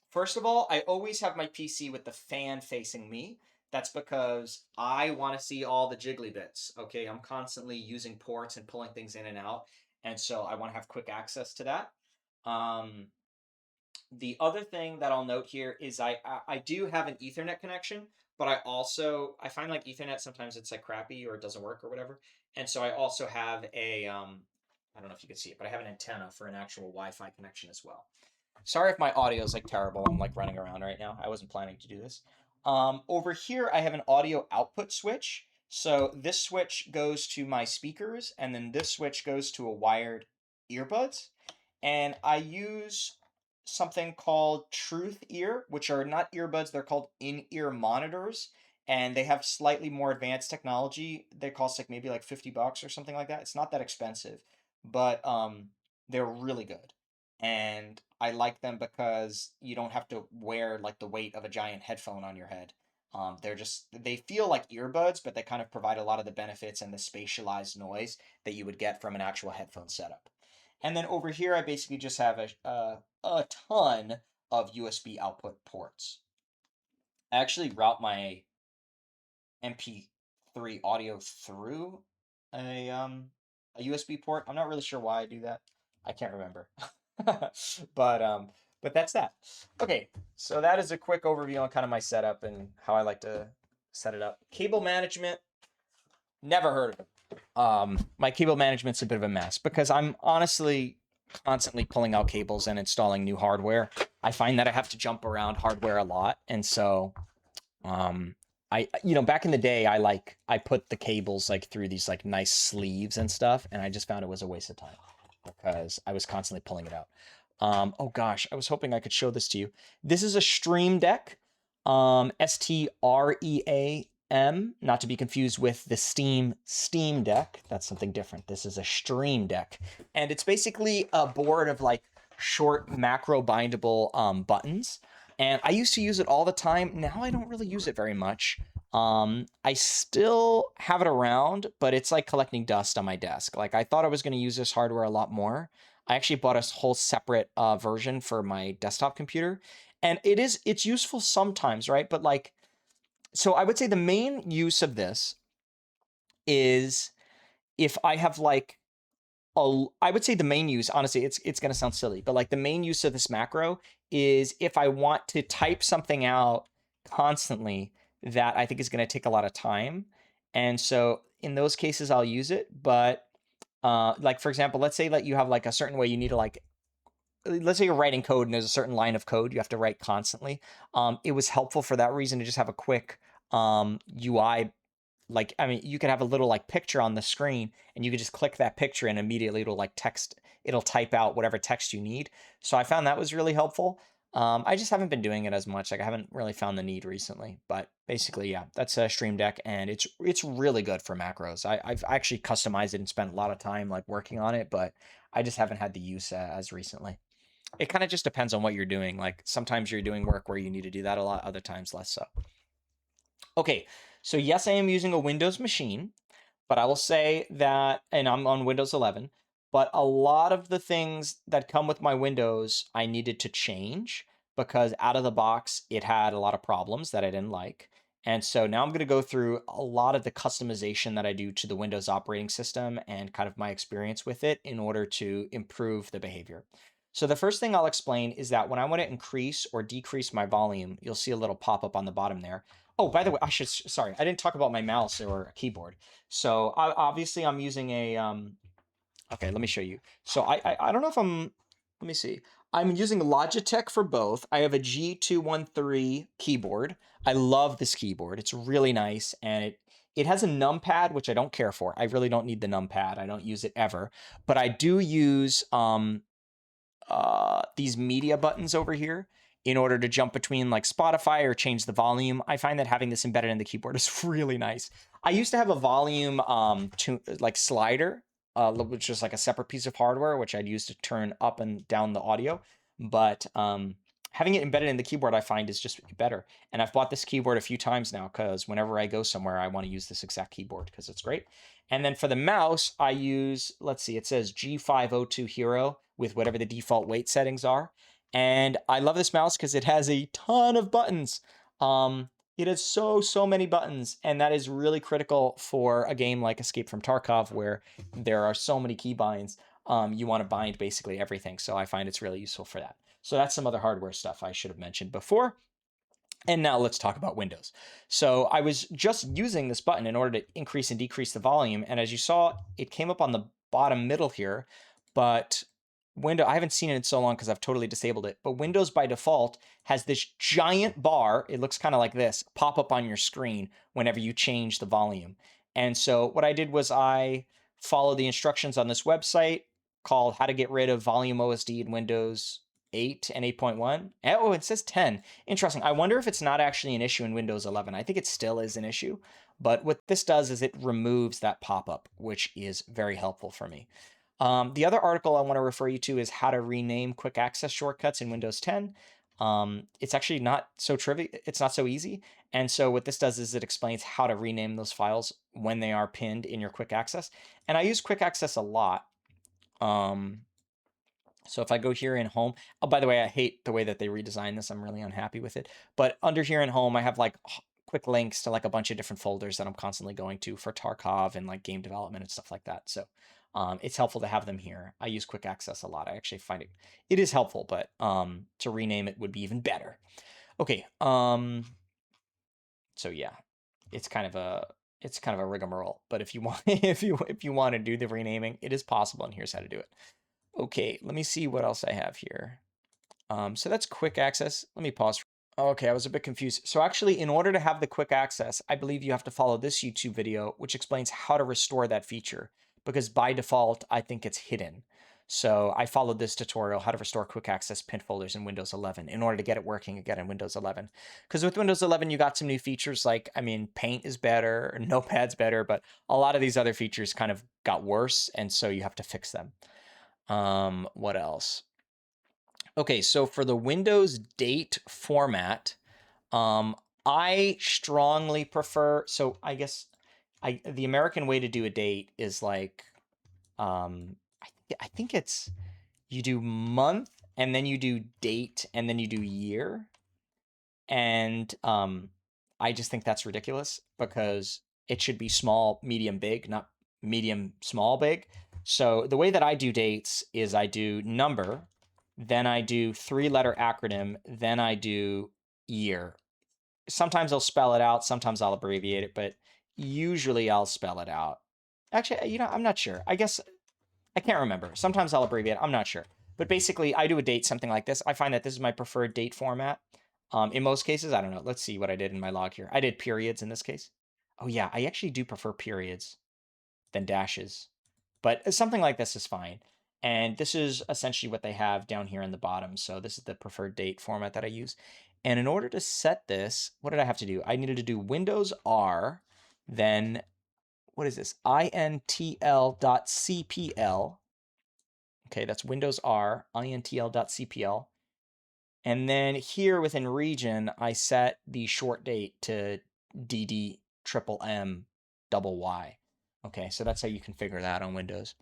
first of all, I always have my PC with the fan facing me. That's because I want to see all the jiggly bits. Okay, I'm constantly using ports and pulling things in and out, and so I want to have quick access to that. The other thing that I'll note here is I do have an Ethernet connection, but I find like Ethernet sometimes it's like crappy or it doesn't work or whatever, and so I also have a I don't know if you can see it, but I have an antenna for an actual Wi-Fi connection as well. Sorry if my audio is like terrible. I'm like running around right now. I wasn't planning to do this. Over here, I have an audio output switch. So this switch goes to my speakers, and then this switch goes to a wired earbuds. And I use something called Truth Ear, which are not earbuds, they're called in-ear monitors. And they have slightly more advanced technology. They cost like maybe like $50 or something like that. It's not that expensive, but they're really good. And I like them because you don't have to wear like the weight of a giant headphone on your head. They feel like earbuds, but they kind of provide a lot of the benefits and the spatialized noise that you would get from an actual headphone setup. And then over here, I basically just have a ton of USB output ports. I actually route my MP3 audio through a USB port. I'm not really sure why I do that. I can't remember. but but that's that. Okay, so that is a quick overview on kind of my setup and how I like to set it up. Cable management, never heard of it. My cable management's a bit of a mess because I'm honestly constantly pulling out cables and installing new hardware. I find that I have to jump around hardware a lot, and so back in the day, I put the cables like through these like nice sleeves and stuff, and I just found it was a waste of time because I was constantly pulling it out. Oh gosh, I was hoping I could show this to you. This is a Streamdeck, STREAM, not to be confused with the Steam Deck. That's something different. This is a Streamdeck, and it's basically a board of like short macro bindable buttons. And I used to use it all the time. Now I don't really use it very much. I still have it around, but it's like collecting dust on my desk. Like I thought I was going to use this hardware a lot more. I actually bought a whole separate version for my desktop computer, and it's useful sometimes, right? But like, so I would say the main use of this is if I have like I would say the main use, honestly, it's going to sound silly, but like the main use of this macro is if I want to type something out constantly that I think is going to take a lot of time. And so in those cases, I'll use it. But like, for example, let's say that you have like a certain way you need to like, let's say you're writing code and there's a certain line of code you have to write constantly. It was helpful for that reason to just have a quick UI. Like, I mean, you could have a little like picture on the screen and you could just click that picture and immediately it'll type out whatever text you need. So I found that was really helpful. I just haven't been doing it as much. Like I haven't really found the need recently, but basically, yeah, that's a Stream Deck and it's really good for macros. I've actually customized it and spent a lot of time like working on it, but I just haven't had the use as recently. It kind of just depends on what you're doing. Like sometimes you're doing work where you need to do that a lot, other times less so. Okay, so yes, I am using a Windows machine, but I will say that, and I'm on Windows 11, but a lot of the things that come with my Windows, I needed to change because out of the box, it had a lot of problems that I didn't like. And so now I'm going to go through a lot of the customization that I do to the Windows operating system and kind of my experience with it in order to improve the behavior. So the first thing I'll explain is that when I want to increase or decrease my volume, you'll see a little pop-up on the bottom there. Oh, by the way, sorry, I didn't talk about my mouse or keyboard. So obviously I'm using a, okay, let me show you. So I don't know if let me see. I'm using Logitech for both. I have a G213 keyboard. I love this keyboard. It's really nice. And it has a numpad, which I don't care for. I really don't need the numpad. I don't use it ever. But I do use these media buttons over here in order to jump between like Spotify or change the volume. I find that having this embedded in the keyboard is really nice. I used to have a volume like slider, which is like a separate piece of hardware, which I'd use to turn up and down the audio. But having it embedded in the keyboard, I find is just better. And I've bought this keyboard a few times now because whenever I go somewhere, I want to use this exact keyboard because it's great. And then for the mouse, I use, let's see, it says G502 Hero with whatever the default weight settings are. And I love this mouse because it has a ton of buttons. It has so many buttons, and that is really critical for a game like Escape from Tarkov, where there are so many keybinds. You want to bind basically everything, so I find it's really useful for that. So that's some other hardware stuff I should have mentioned before. And now let's talk about Windows. So I was just using this button in order to increase and decrease the volume, and as you saw, it came up on the bottom middle here, but I haven't seen it in so long because I've totally disabled it, but Windows by default has this giant bar, it looks kind of like this, pop up on your screen whenever you change the volume. And so what I did was I followed the instructions on this website called How to Get Rid of Volume OSD in Windows 8 and 8.1. Oh, it says 10. Interesting. I wonder if it's not actually an issue in Windows 11. I think it still is an issue, but what this does is it removes that pop-up, which is very helpful for me. The other article I want to refer you to is how to rename quick access shortcuts in Windows 10. It's actually not so trivial. It's not so easy. And so what this does is it explains how to rename those files when they are pinned in your quick access. And I use quick access a lot. So if I go here in home, oh, by the way, I hate the way that they redesigned this. I'm really unhappy with it. But under here in home, I have like quick links to like a bunch of different folders that I'm constantly going to for Tarkov and like game development and stuff like that. So it's helpful to have them here. I use quick access a lot. I actually find it is helpful, but to rename it would be even better. Okay. So yeah, it's kind of a rigmarole. But if you want if you want to do the renaming, it is possible, and here's how to do it. Okay, let me see what else I have here. So that's quick access. Let me pause. Okay, I was a bit confused. So actually, in order to have the quick access, I believe you have to follow this YouTube video, which explains how to restore that feature, because by default, I think it's hidden. So I followed this tutorial, how to restore quick access pinned folders in Windows 11 in order to get it working again in Windows 11. Because with Windows 11, you got some new features like, I mean, Paint is better, Notepad's better, but a lot of these other features kind of got worse, and so you have to fix them. What else? Okay, so for the Windows date format, I strongly prefer, so I guess the American way to do a date is like, I think it's, you do month and then you do date and then you do year. And I just think that's ridiculous because it should be small, medium, big, not medium, small, big. So the way that I do dates is I do number, then I do 3-letter acronym, then I do year. Sometimes I'll spell it out, sometimes I'll abbreviate it, but usually I'll spell it out. Actually, I'm not sure. I guess I can't remember. Sometimes I'll abbreviate. I'm not sure. But basically, I do a date something like this. I find that this is my preferred date format. In most cases, I don't know. Let's see what I did in my log here. I did periods in this case. Oh yeah, I actually do prefer periods than dashes. But something like this is fine. And this is essentially what they have down here in the bottom. So this is the preferred date format that I use. And in order to set this, what did I have to do? I needed to do Windows R, then what is this? intl.cpl. Okay, that's Windows R, intl.cpl. And then here within region, I set the short date to DD triple M double Y. Okay, so that's how you configure that on Windows.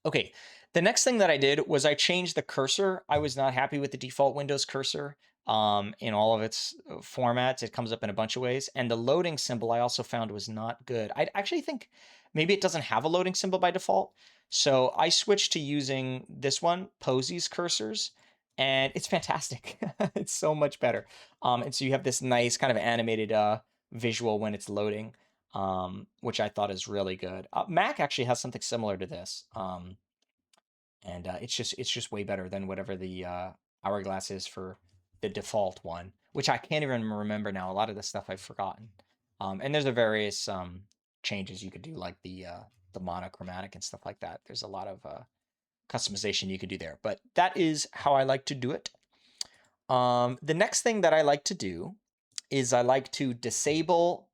Okay, the next thing that I did was I changed the cursor. I was not happy with the default Windows cursor in all of its formats. It comes up in a bunch of ways. And the loading symbol I also found was not good. I actually think maybe it doesn't have a loading symbol by default. So I switched to using this one, Posey's cursors, and it's fantastic. It's so much better. And so you have this nice kind of animated visual when it's loading, which I thought is really good. Mac actually has something similar to this. And it's just way better than whatever the hourglass is for the default one, which I can't even remember now. A lot of the stuff I've forgotten. And there's a various changes you could do, like the monochromatic and stuff like that. There's a lot of customization you could do there, but that is how I like to do it. The next thing that I like to do is I like to disable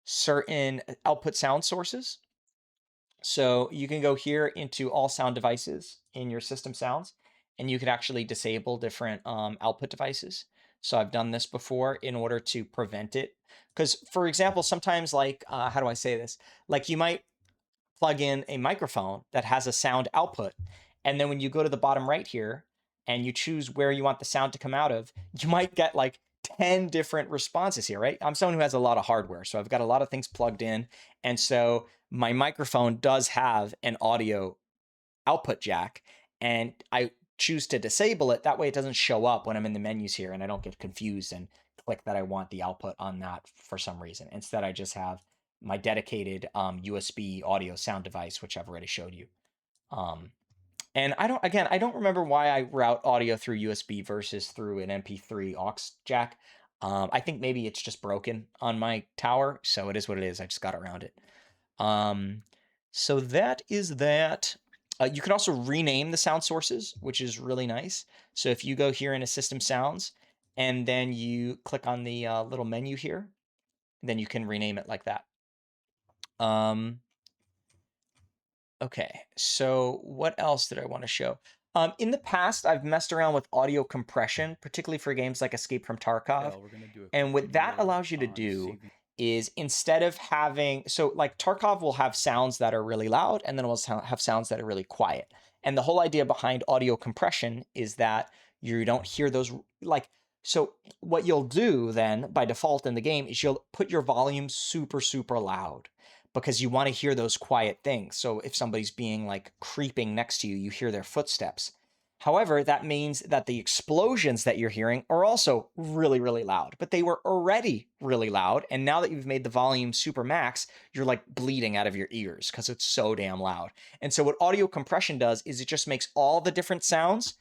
certain output sound sources. So you can go here into all sound devices in your system sounds, and you could actually disable different output devices. So I've done this before in order to prevent it. Because, for example, sometimes like, how do I say this? Like you might plug in a microphone that has a sound output. And then when you go to the bottom right here and you choose where you want the sound to come out of, you might get like 10 different responses here, right? I'm someone who has a lot of hardware, so I've got a lot of things plugged in. And so my microphone does have an audio output jack, and I choose to disable it. That way it doesn't show up when I'm in the menus here and I don't get confused and click that I want the output on that for some reason. Instead, I just have my dedicated USB audio sound device, which I've already showed you. And I don't remember why I route audio through USB versus through an MP3 aux jack. I think maybe it's just broken on my tower, so it is what it is. I just got around it. So that is that. You can also rename the sound sources, which is really nice. So if you go here into System Sounds, and then you click on the little menu here, then you can rename it like that. Okay, so what else did I want to show? In the past, I've messed around with audio compression, particularly for games like Escape from Tarkov. We're gonna do a quick And what that video allows you to on do CV. is instead of having, so like Tarkov will have sounds that are really loud and then it will have sounds that are really quiet. And the whole idea behind audio compression is that you don't hear those, like, so what you'll do then by default in the game is you'll put your volume super, super loud because you want to hear those quiet things. So if somebody's being like creeping next to you, you hear their footsteps. However, that means that the explosions that you're hearing are also really, really loud, but they were already really loud. And now that you've made the volume super max, you're like bleeding out of your ears because it's so damn loud. And so what audio compression does is it just makes all the different sounds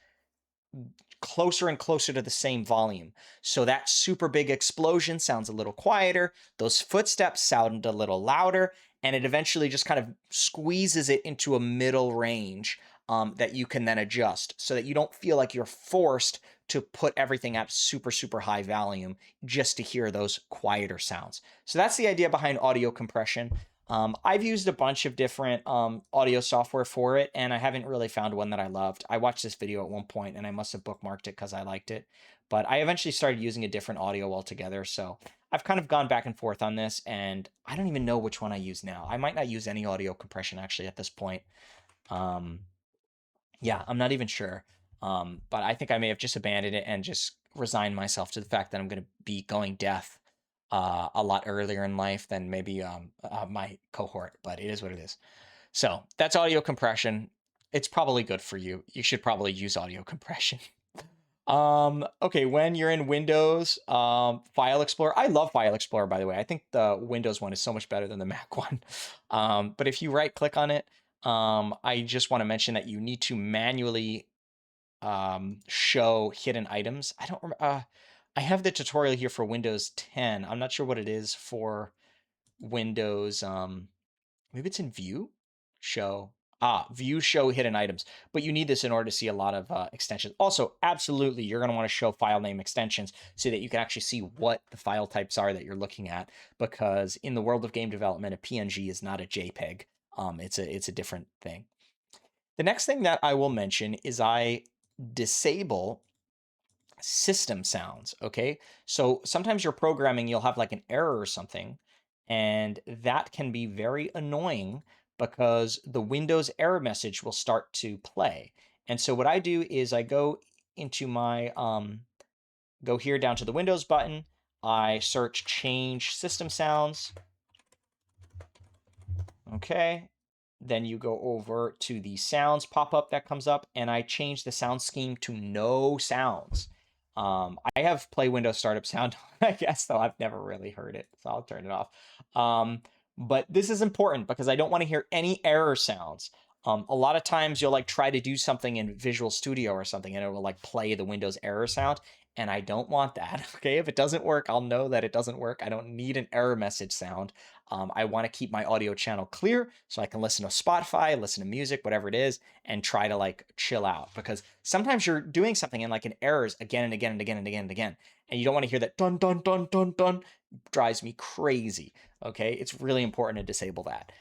closer and closer to the same volume. So that super big explosion sounds a little quieter, those footsteps sound a little louder, and it eventually just kind of squeezes it into a middle range that you can then adjust so that you don't feel like you're forced to put everything at super, super high volume just to hear those quieter sounds. So that's the idea behind audio compression. I've used a bunch of different audio software for it, and I haven't really found one that I loved. I watched this video at one point, and I must have bookmarked it because I liked it. But I eventually started using a different audio altogether. So I've kind of gone back and forth on this, and I don't even know which one I use now. I might not use any audio compression actually at this point. Yeah, I'm not even sure. But I think I may have just abandoned it and just resigned myself to the fact that I'm going to be going deaf a lot earlier in life than maybe my cohort, but it is what it is. So that's audio compression. It's probably good for you. You should probably use audio compression. Okay, when you're in Windows, File Explorer. I love File Explorer, by the way. I think the Windows one is so much better than the Mac one. But if you right click on it, I just want to mention that you need to manually show hidden items. I don't remember. I have the tutorial here for Windows 10. I'm not sure what it is for Windows. Maybe it's in View. Show. View show hidden items. But you need this in order to see a lot of extensions. Also, absolutely, you're going to want to show file name extensions so that you can actually see what the file types are that you're looking at. Because in the world of game development, a PNG is not a JPEG. It's a different thing. The next thing that I will mention is I disable system sounds, okay? So sometimes you're programming, you'll have like an error or something, and that can be very annoying because the Windows error message will start to play. And so what I do is I go into my, go here down to the Windows button, I search change system sounds, okay? Then you go over to the sounds pop-up that comes up, and I change the sound scheme to no sounds. I have play Windows startup sound, I guess, though I've never really heard it, so I'll turn it off. But this is important because I don't want to hear any error sounds. A lot of times you'll like try to do something in Visual Studio or something, and it will like play the Windows error sound, and I don't want that. Okay, if it doesn't work, I'll know that it doesn't work. I don't need an error message sound. I want to keep my audio channel clear so I can listen to Spotify, listen to music, whatever it is, and try to like chill out. Because sometimes you're doing something and like an errors again and again and again and again and again, and you don't want to hear that dun dun dun dun dun. Drives me crazy. Okay, it's really important to disable that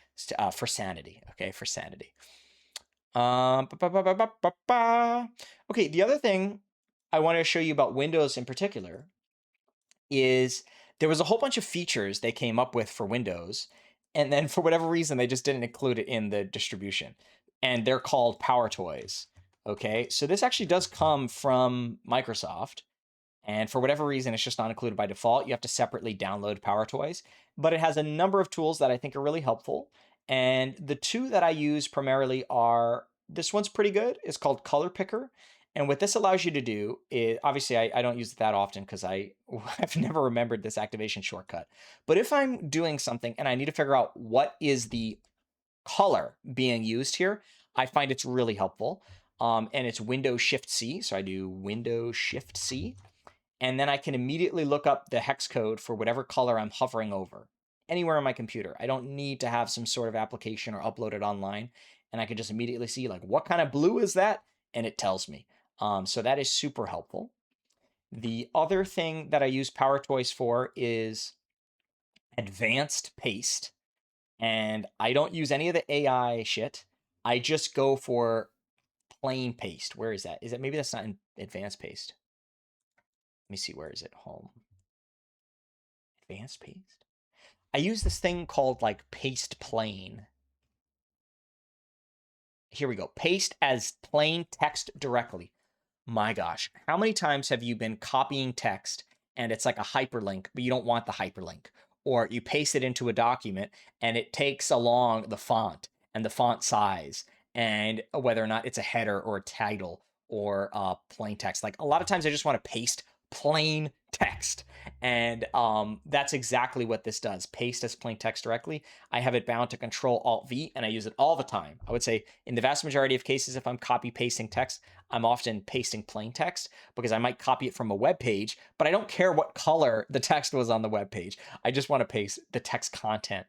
for sanity. Okay, for sanity. Okay, the other thing I want to show you about Windows in particular is there was a whole bunch of features they came up with for Windows, and then for whatever reason they just didn't include it in the distribution, and they're called PowerToys. Okay, so this actually does come from Microsoft, and for whatever reason it's just not included by default. You have to separately download PowerToys, but it has a number of tools that I think are really helpful, and the two that I use primarily are, this one's pretty good. It's called Color Picker. And what this allows you to do is, obviously, I don't use it that often because I've never remembered this activation shortcut. But if I'm doing something and I need to figure out what is the color being used here, I find it's really helpful. And it's Windows Shift C. So I do Windows Shift C. And then I can immediately look up the hex code for whatever color I'm hovering over anywhere on my computer. I don't need to have some sort of application or upload it online. And I can just immediately see like, what kind of blue is that? And it tells me. So that is super helpful. The other thing that I use PowerToys for is advanced paste. And I don't use any of the AI shit. I just go for plain paste. Where is that? Is it, maybe that's not in advanced paste. Let me see, where is it? Home. Advanced paste? I use this thing called like paste plain. Here we go. Paste as plain text directly. My gosh, how many times have you been copying text and it's like a hyperlink, but you don't want the hyperlink? Or you paste it into a document and it takes along the font and the font size and whether or not it's a header or a title or plain text. Like a lot of times I just want to paste plain text. And that's exactly what this does. Paste as plain text directly. I have it bound to Control-Alt-V and I use it all the time. I would say in the vast majority of cases, if I'm copy pasting text, I'm often pasting plain text because I might copy it from a web page, but I don't care what color the text was on the web page. I just want to paste the text content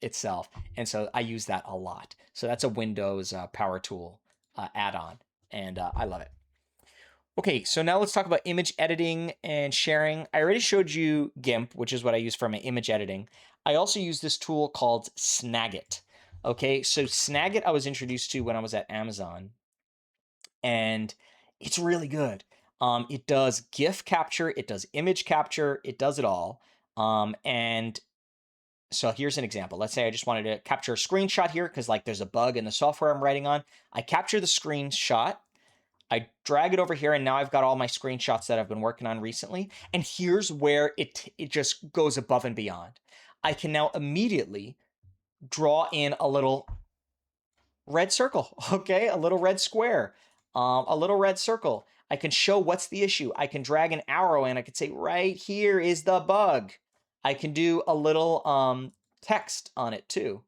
itself. And so I use that a lot. So that's a Windows Power Tool add-on, and I love it. Okay, so now let's talk about image editing and sharing. I already showed you GIMP, which is what I use for my image editing. I also use this tool called Snaggit. Okay, so Snaggit I was introduced to when I was at Amazon, and it's really good. It does GIF capture, it does image capture, it does it all. And so here's an example. Let's say I just wanted to capture a screenshot here because like there's a bug in the software I'm writing on. I capture the screenshot. I drag it over here, and now I've got all my screenshots that I've been working on recently. And here's where it just goes above and beyond. I can now immediately draw in a little red circle, okay? A little red square, a little red circle. I can show what's the issue. I can drag an arrow in. I can say, right here is the bug. I can do a little text on it too.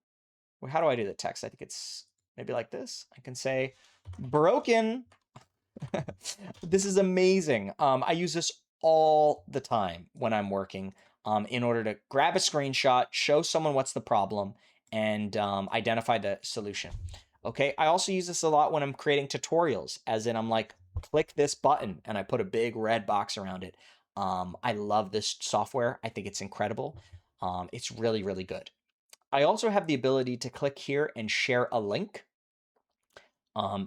Well, how do I do the text? I think it's maybe like this. I can say, broken. This is amazing. I use this all the time when I'm working in order to grab a screenshot, show someone what's the problem, and identify the solution. Okay, I also use this a lot when I'm creating tutorials, as in I'm like, click this button, and I put a big red box around it. I love this software. I think it's incredible. It's really, really good. I also have the ability to click here and share a link.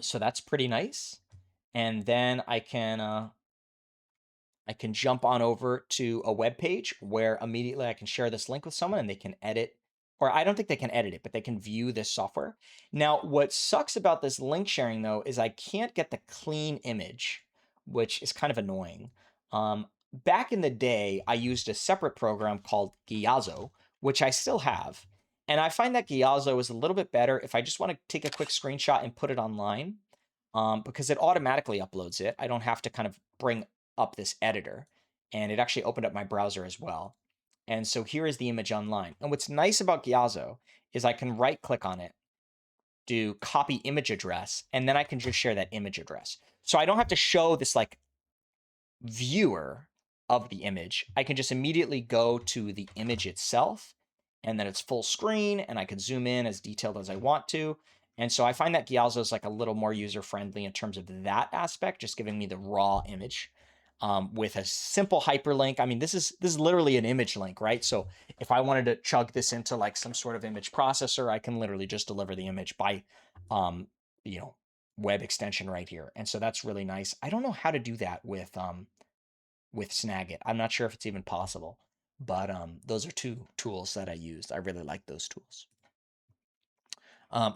So that's pretty nice. And then I can jump on over to a web page where immediately I can share this link with someone and they can edit, or I don't think they can edit it, but they can view this software. Now, what sucks about this link sharing though is I can't get the clean image, which is kind of annoying. Back in the day, I used a separate program called Gyazo, which I still have. And I find that Gyazo is a little bit better if I just want to take a quick screenshot and put it online. Because it automatically uploads it. I don't have to kind of bring up this editor, and it actually opened up my browser as well. And so here is the image online. And what's nice about Gyazo is I can right click on it, do copy image address, and then I can just share that image address. So I don't have to show this like viewer of the image. I can just immediately go to the image itself, and then it's full screen, and I can zoom in as detailed as I want to. And so I find that Gyazo is like a little more user-friendly in terms of that aspect, just giving me the raw image with a simple hyperlink. I mean, this is literally an image link, right? So if I wanted to chug this into like some sort of image processor, I can literally just deliver the image by, web extension right here. And so that's really nice. I don't know how to do that with Snaggit. I'm not sure if it's even possible, but those are two tools that I used. I really like those tools.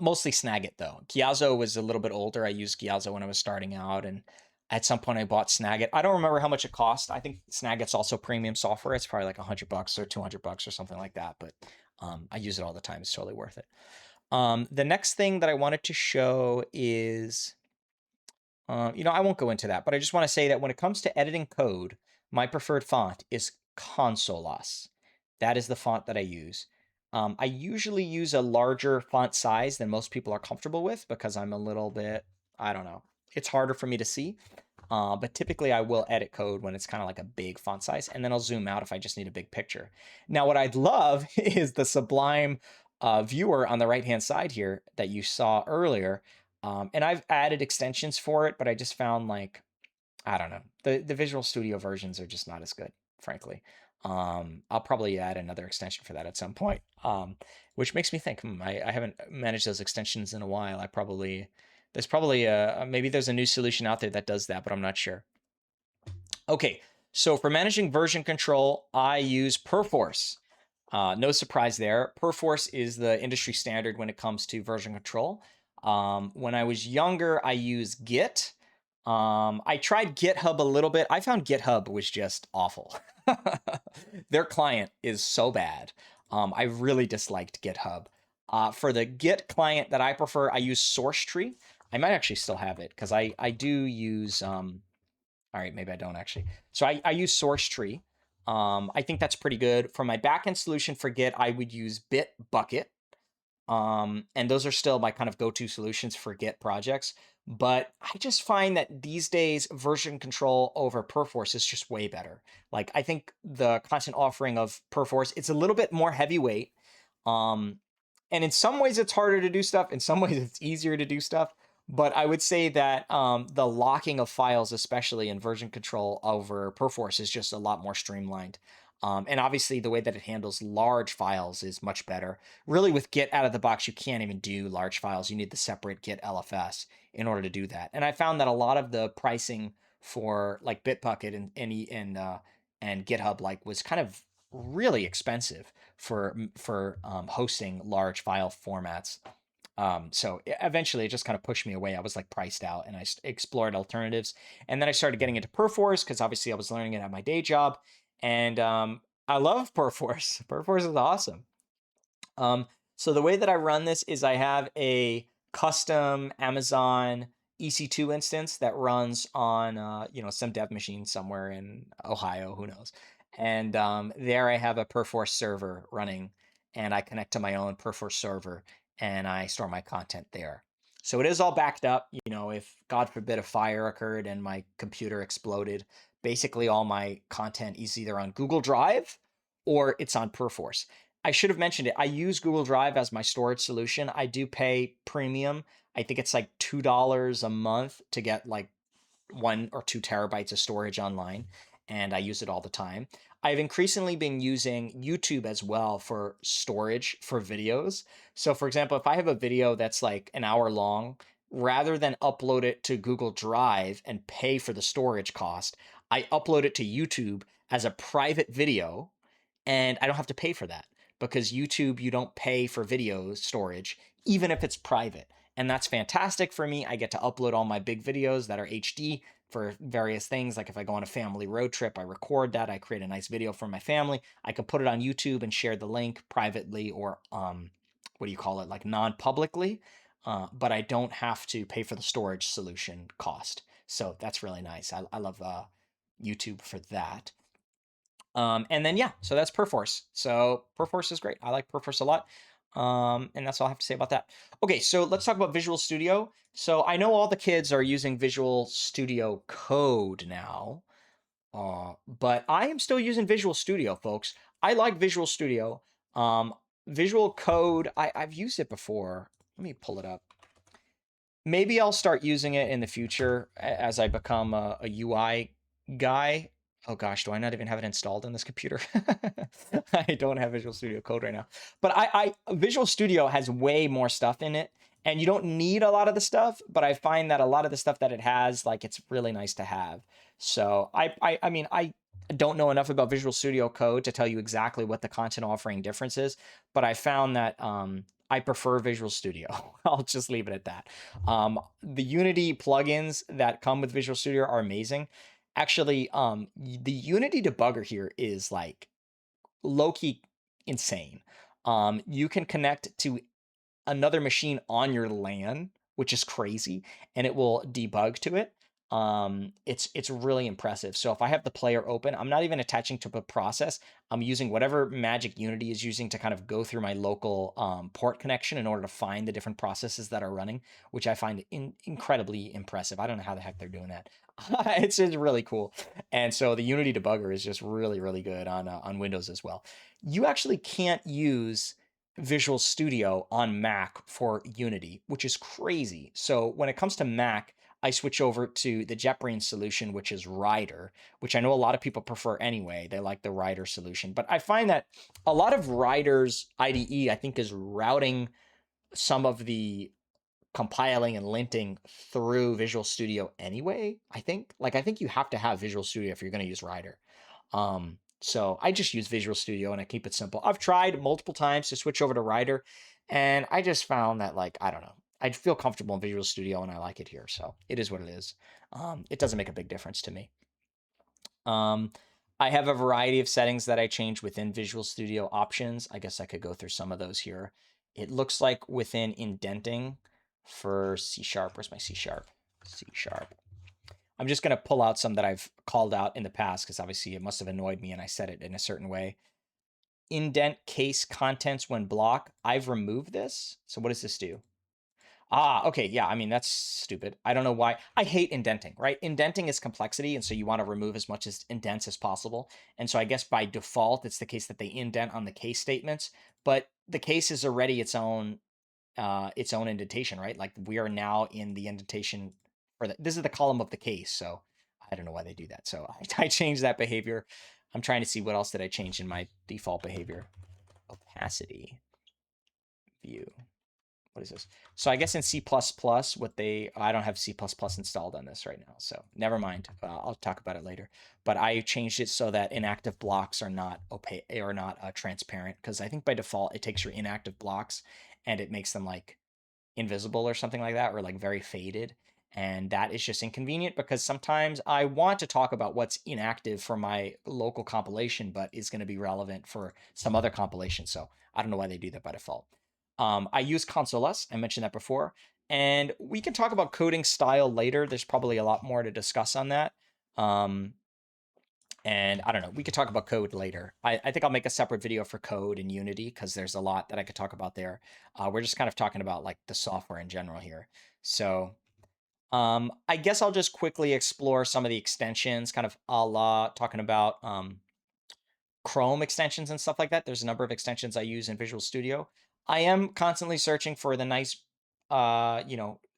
Mostly Snaggit though. Gyazo was a little bit older. I used Gyazo when I was starting out, and at some point I bought Snaggit. I don't remember how much it cost. I think Snaggit's also premium software. It's probably like $100 or $200 or something like that, but I use it all the time. It's totally worth it. The next thing that I wanted to show is, I won't go into that, but I just want to say that when it comes to editing code, my preferred font is Consolas. That is the font that I use. I usually use a larger font size than most people are comfortable with because I'm a little bit, I don't know, it's harder for me to see. But typically I will edit code when it's kind of like a big font size, and then I'll zoom out if I just need a big picture. Now, what I'd love is the Sublime viewer on the right-hand side here that you saw earlier. And I've added extensions for it, but I just found like, I don't know, the Visual Studio versions are just not as good, frankly. I'll probably add another extension for that at some point, which makes me think, I haven't managed those extensions in a while. There's probably maybe there's a new solution out there that does that, but I'm not sure. Okay, so for managing version control, I use Perforce. No surprise there. Perforce is the industry standard when it comes to version control. When I was younger, I used Git. I tried GitHub a little bit. I found GitHub was just awful. Their client is so bad. I really disliked GitHub. For the Git client that I prefer, I use SourceTree. I might actually still have it because I do use all right, maybe I don't actually. So I use SourceTree. I think that's pretty good. For my backend solution for Git, I would use Bitbucket. And those are still my kind of go-to solutions for Git projects. But I just find that these days, version control over Perforce is just way better. Like, I think the content offering of Perforce, it's a little bit more heavyweight. And in some ways, it's harder to do stuff. In some ways, it's easier to do stuff. But I would say that the locking of files, especially in version control over Perforce, is just a lot more streamlined. And obviously, the way that it handles large files is much better. Really, with Git out of the box, you can't even do large files. You need the separate Git LFS in order to do that. And I found that a lot of the pricing for like Bitbucket and GitHub was kind of really expensive for hosting large file formats. So eventually it just kind of pushed me away. I was priced out, and I explored alternatives. And then I started getting into Perforce because obviously I was learning it at my day job. And I love Perforce. Perforce is awesome. So the way that I run this is I have a custom Amazon EC2 instance that runs on some dev machine somewhere in Ohio, who knows. And there I have a Perforce server running, and I connect to my own Perforce server, and I store my content there. So it is all backed up. If God forbid a fire occurred and my computer exploded, basically all my content is either on Google Drive or it's on Perforce. I should have mentioned it. I use Google Drive as my storage solution. I do pay premium. I think it's $2 a month to get 1 or 2 terabytes of storage online, and I use it all the time. I've increasingly been using YouTube as well for storage for videos. So for example, if I have a video that's an hour long, rather than upload it to Google Drive and pay for the storage cost, I upload it to YouTube as a private video, and I don't have to pay for that because YouTube, you don't pay for video storage, even if it's private. And that's fantastic for me. I get to upload all my big videos that are HD for various things. Like if I go on a family road trip, I record that. I create a nice video for my family. I can put it on YouTube and share the link privately or non-publicly. But I don't have to pay for the storage solution cost. So that's really nice. I love YouTube for that. And then, yeah, so that's Perforce. So Perforce is great. I like Perforce a lot. And that's all I have to say about that. Okay, so let's talk about Visual Studio. So I know all the kids are using Visual Studio Code now, but I am still using Visual Studio, folks. I like Visual Studio. Visual Code, I've used it before. Let me pull it up. Maybe I'll start using it in the future as I become a UI guy. Oh gosh, do I not even have it installed on this computer? I don't have Visual Studio Code right now. But Visual Studio has way more stuff in it, and you don't need a lot of the stuff, but I find that a lot of the stuff that it has, it's really nice to have. So I mean, I don't know enough about Visual Studio Code to tell you exactly what the content offering difference is, but I found that I prefer Visual Studio. I'll just leave it at that. The Unity plugins that come with Visual Studio are amazing. Actually, the Unity debugger here is low-key insane. You can connect to another machine on your LAN, which is crazy, and it will debug to it. It's really impressive. So if I have the player open, I'm not even attaching to a process. I'm using whatever magic Unity is using to kind of go through my local port connection in order to find the different processes that are running, which I find incredibly impressive. I don't know how the heck they're doing that. It's really cool. And so the Unity debugger is just really, really good on Windows as well. You actually can't use Visual Studio on Mac for Unity, which is crazy. So when it comes to Mac, I switch over to the JetBrains solution, which is Rider, which I know a lot of people prefer anyway. They like the Rider solution. But I find that a lot of Rider's IDE, I think, is routing some of the compiling and linting through Visual Studio anyway, I think. Like, I think you have to have Visual Studio if you're going to use Rider. So I just use Visual Studio and I keep it simple. I've tried multiple times to switch over to Rider, and I just found that, like, I don't know. I feel comfortable in Visual Studio and I like it here. So it is what it is. It doesn't make a big difference to me. I have a variety of settings that I change within Visual Studio options. I guess I could go through some of those here. It looks like within indenting for C#, where's my C#? C#. I'm just going to pull out some that I've called out in the past because obviously it must have annoyed me and I said it in a certain way. Indent case contents when block. I've removed this. So what does this do? Okay, yeah, I mean, that's stupid. I don't know why. I hate indenting, right? Indenting is complexity, and so you want to remove as much as indents as possible. And so I guess by default, it's the case that they indent on the case statements, but the case is already its own indentation, right? Like we are now in the indentation for this is the column of the case, so I don't know why they do that. So I changed that behavior. I'm trying to see what else did I change in my default behavior. Opacity view. What is this? So I guess in C++, I don't have C++ installed on this right now, so never mind. I'll talk about it later. But I changed it so that inactive blocks are not opaque or not transparent, because I think by default it takes your inactive blocks and it makes them like invisible or something like that, or like very faded. And that is just inconvenient because sometimes I want to talk about what's inactive for my local compilation, but is going to be relevant for some other compilation. So I don't know why they do that by default. I use console.ls. I mentioned that before. And we can talk about coding style later. There's probably a lot more to discuss on that. And I don't know, we could talk about code later. I think I'll make a separate video for code in Unity because there's a lot that I could talk about there. We're just kind of talking about like the software in general here. So I guess I'll just quickly explore some of the extensions, kind of a la talking about Chrome extensions and stuff like that. There's a number of extensions I use in Visual Studio. I am constantly searching for the nice,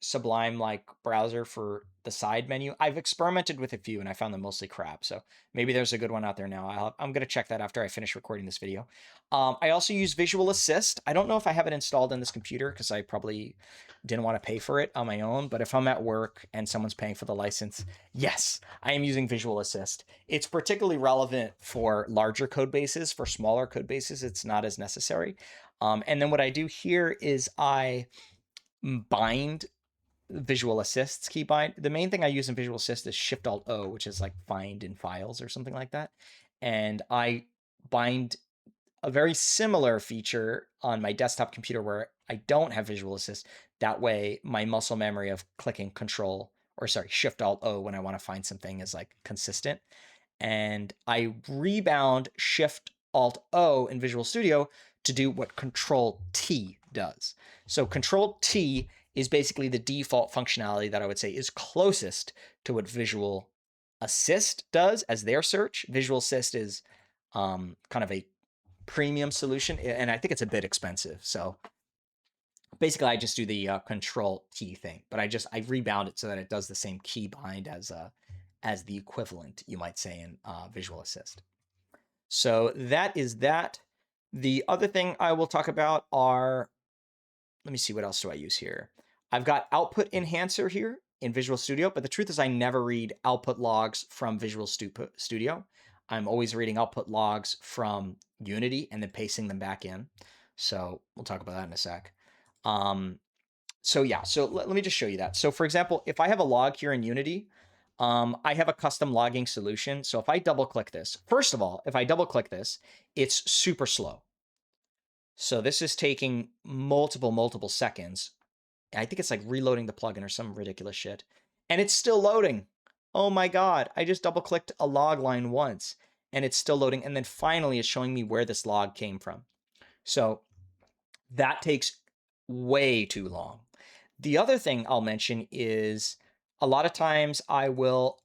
Sublime like browser for the side menu. I've experimented with a few and I found them mostly crap. So maybe there's a good one out there now. I'm going to check that after I finish recording this video. I also use Visual Assist. I don't know if I have it installed in this computer because I probably didn't want to pay for it on my own. But if I'm at work and someone's paying for the license, yes, I am using Visual Assist. It's particularly relevant for larger code bases. For smaller code bases, it's not as necessary. And then what I do here is I bind Visual Assist's keybind. The main thing I use in Visual Assist is Shift-Alt-O, which is like find in files or something like that. And I bind a very similar feature on my desktop computer where I don't have Visual Assist. That way, my muscle memory of clicking Shift-Alt-O when I want to find something is like consistent. And I rebound Shift-Alt-O in Visual Studio to do what Control-T does. So Control-T is basically the default functionality that I would say is closest to what Visual Assist does as their search. Visual Assist is kind of a premium solution, and I think it's a bit expensive. So basically, I just do the Control-T thing, but I rebound it so that it does the same key bind as the equivalent, you might say, in Visual Assist. So that is that. The other thing I will talk about are, let me see, what else do I use here? I've got Output Enhancer here in Visual Studio, but the truth is I never read output logs from Visual Studio. I'm always reading output logs from Unity and then pasting them back in. So we'll talk about that in a sec. So let me just show you that. So for example, if I have a log here in Unity, I have a custom logging solution. So if I double click this, first of all, if I double click this, it's super slow. So this is taking multiple seconds. I think it's like reloading the plugin or some ridiculous shit. And it's still loading. Oh my God, I just double clicked a log line once and it's still loading. And then finally it's showing me where this log came from. So that takes way too long. The other thing I'll mention is a lot of times I will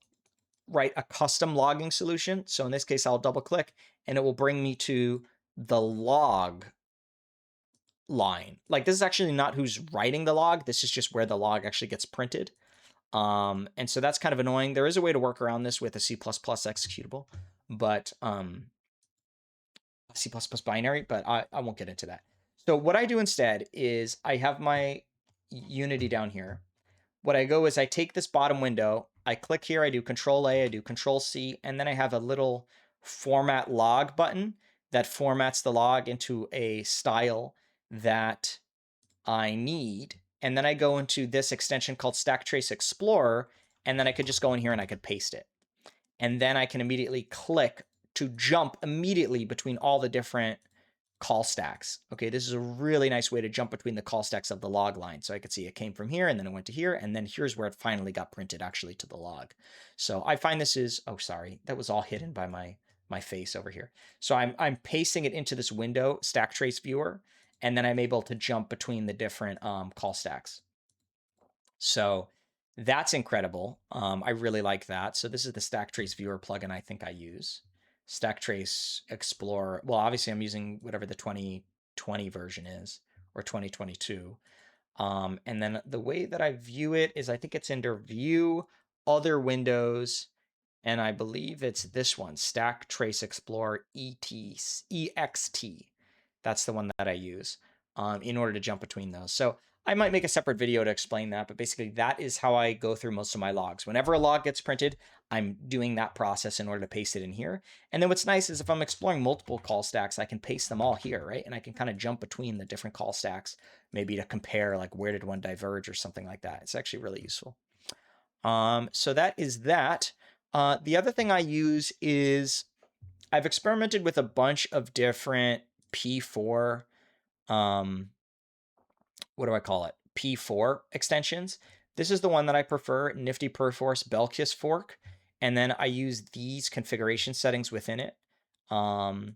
write a custom logging solution. So in this case, I'll double click and it will bring me to the log line. Like this is actually not who's writing the log. This is just where the log actually gets printed. And so that's kind of annoying. There is a way to work around this with a C++ executable, but C++ binary, but I won't get into that. So what I do instead is I have my Unity down here. What I go is I take this bottom window, I click here, I do Control A, I do Control C, and then I have a little format log button that formats the log into a style that I need. And then I go into this extension called Stack Trace Explorer, and then I could just go in here and I could paste it. And then I can immediately click to jump immediately between all the different call stacks. Okay, this is a really nice way to jump between the call stacks of the log line. So I could see it came from here and then it went to here, and then here's where it finally got printed actually to the log. So I find this is, oh, sorry, that was all hidden by my face over here. So I'm pasting it into this window, Stack Trace Viewer, and then I'm able to jump between the different call stacks. So that's incredible. I really like that. So this is the Stack Trace Viewer plugin I think I use. Stack Trace Explorer. Well, obviously I'm using whatever the 2020 version is, or 2022. And then the way that I view it is I think it's under View, Other Windows, and I believe it's this one, Stack Trace Explorer EXT. That's the one that I use in order to jump between those. So I might make a separate video to explain that, but basically that is how I go through most of my logs. Whenever a log gets printed, I'm doing that process in order to paste it in here. And then what's nice is if I'm exploring multiple call stacks, I can paste them all here, right? And I can kind of jump between the different call stacks, maybe to compare like where did one diverge or something like that. It's actually really useful. So that is that. The other thing I use is I've experimented with a bunch of different P4, what do I call it? P4 extensions. This is the one that I prefer, Nifty Perforce Belkiss fork. And then I use these configuration settings within it. Now,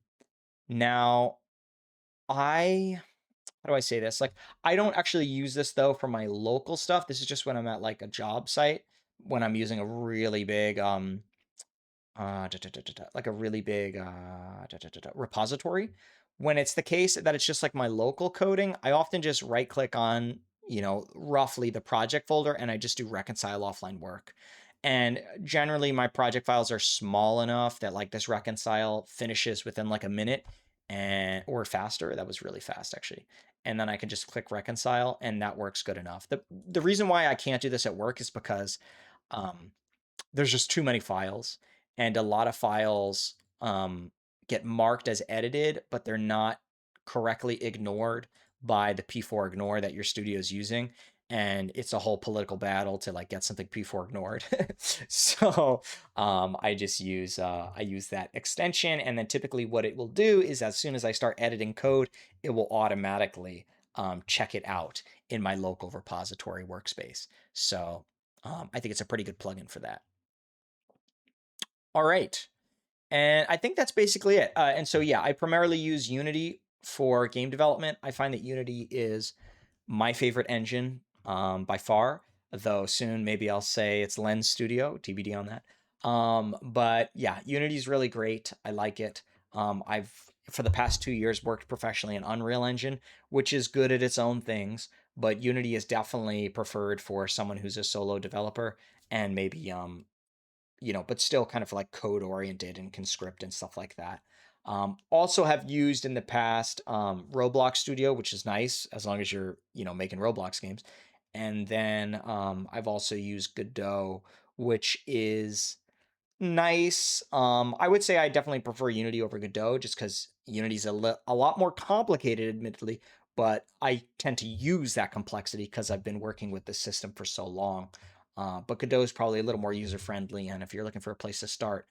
how do I say this? Like, I don't actually use this though for my local stuff. This is just when I'm at like a job site, when I'm using a really big, like a really big repository. When it's the case that it's just like my local coding, I often just right click on, roughly the project folder, and I just do reconcile offline work. And generally my project files are small enough that like this reconcile finishes within like a minute or faster. That was really fast actually. And then I can just click reconcile and that works good enough. The reason why I can't do this at work is because there's just too many files, and a lot of files get marked as edited, but they're not correctly ignored by the P4 ignore that your studio is using. And it's a whole political battle to like get something P4 ignored. So I just use that extension, and then typically what it will do is as soon as I start editing code, it will automatically check it out in my local repository workspace. So I think it's a pretty good plugin for that. All right. And I think that's basically it. And so, yeah, I primarily use Unity for game development. I find that Unity is my favorite engine by far, though soon maybe I'll say it's Lens Studio, TBD on that. But yeah, Unity is really great. I like it. I've, for the past 2 years, worked professionally in Unreal Engine, which is good at its own things, but Unity is definitely preferred for someone who's a solo developer and maybe but still kind of like code oriented and can script and stuff like that. Also have used in the past Roblox Studio, which is nice as long as you're, making Roblox games. And then I've also used Godot, which is nice. I would say I definitely prefer Unity over Godot just because Unity's a lot more complicated, admittedly, but I tend to use that complexity because I've been working with the system for so long. But Godot is probably a little more user-friendly, and if you're looking for a place to start,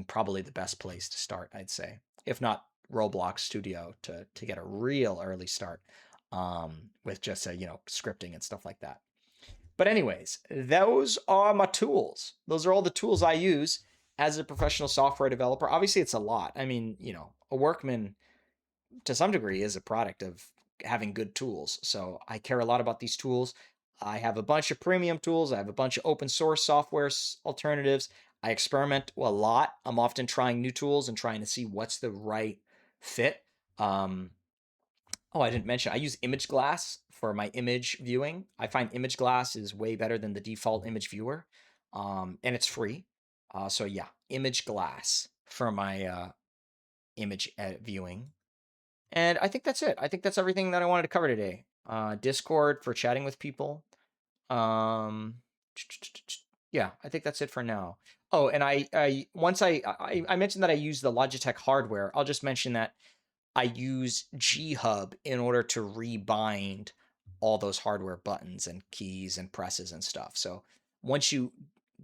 probably the best place to start, I'd say. If not Roblox Studio to get a real early start with just, scripting and stuff like that. But anyways, those are my tools. Those are all the tools I use as a professional software developer. Obviously, it's a lot. I mean, a workman to some degree is a product of having good tools. So I care a lot about these tools. I have a bunch of premium tools. I have a bunch of open source software alternatives. I experiment a lot. I'm often trying new tools and trying to see what's the right fit. Oh, I didn't mention, I use Image Glass for my image viewing. I find Image Glass is way better than the default image viewer, and it's free. So yeah, Image Glass for my image viewing. And I think that's it. I think that's everything that I wanted to cover today. Discord for chatting with people. Um, yeah, I think that's it for now. Oh, and I mentioned that I use the Logitech hardware. I'll just mention that I use GHub in order to rebind all those hardware buttons and keys and presses and stuff. So once you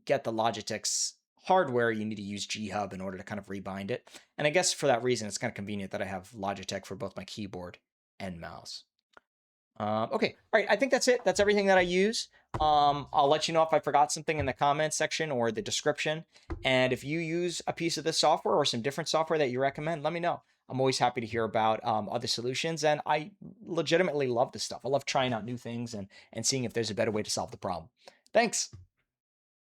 get the Logitech's hardware, you need to use GHub in order to kind of rebind it. And I guess for that reason, it's kind of convenient that I have Logitech for both my keyboard and mouse. Okay, all right, I think that's it. That's everything that I use. I'll let you know if I forgot something in the comments section or the description. And if you use a piece of this software or some different software that you recommend, let me know. I'm always happy to hear about other solutions, and I legitimately love this stuff. I love trying out new things and seeing if there's a better way to solve the problem. Thanks.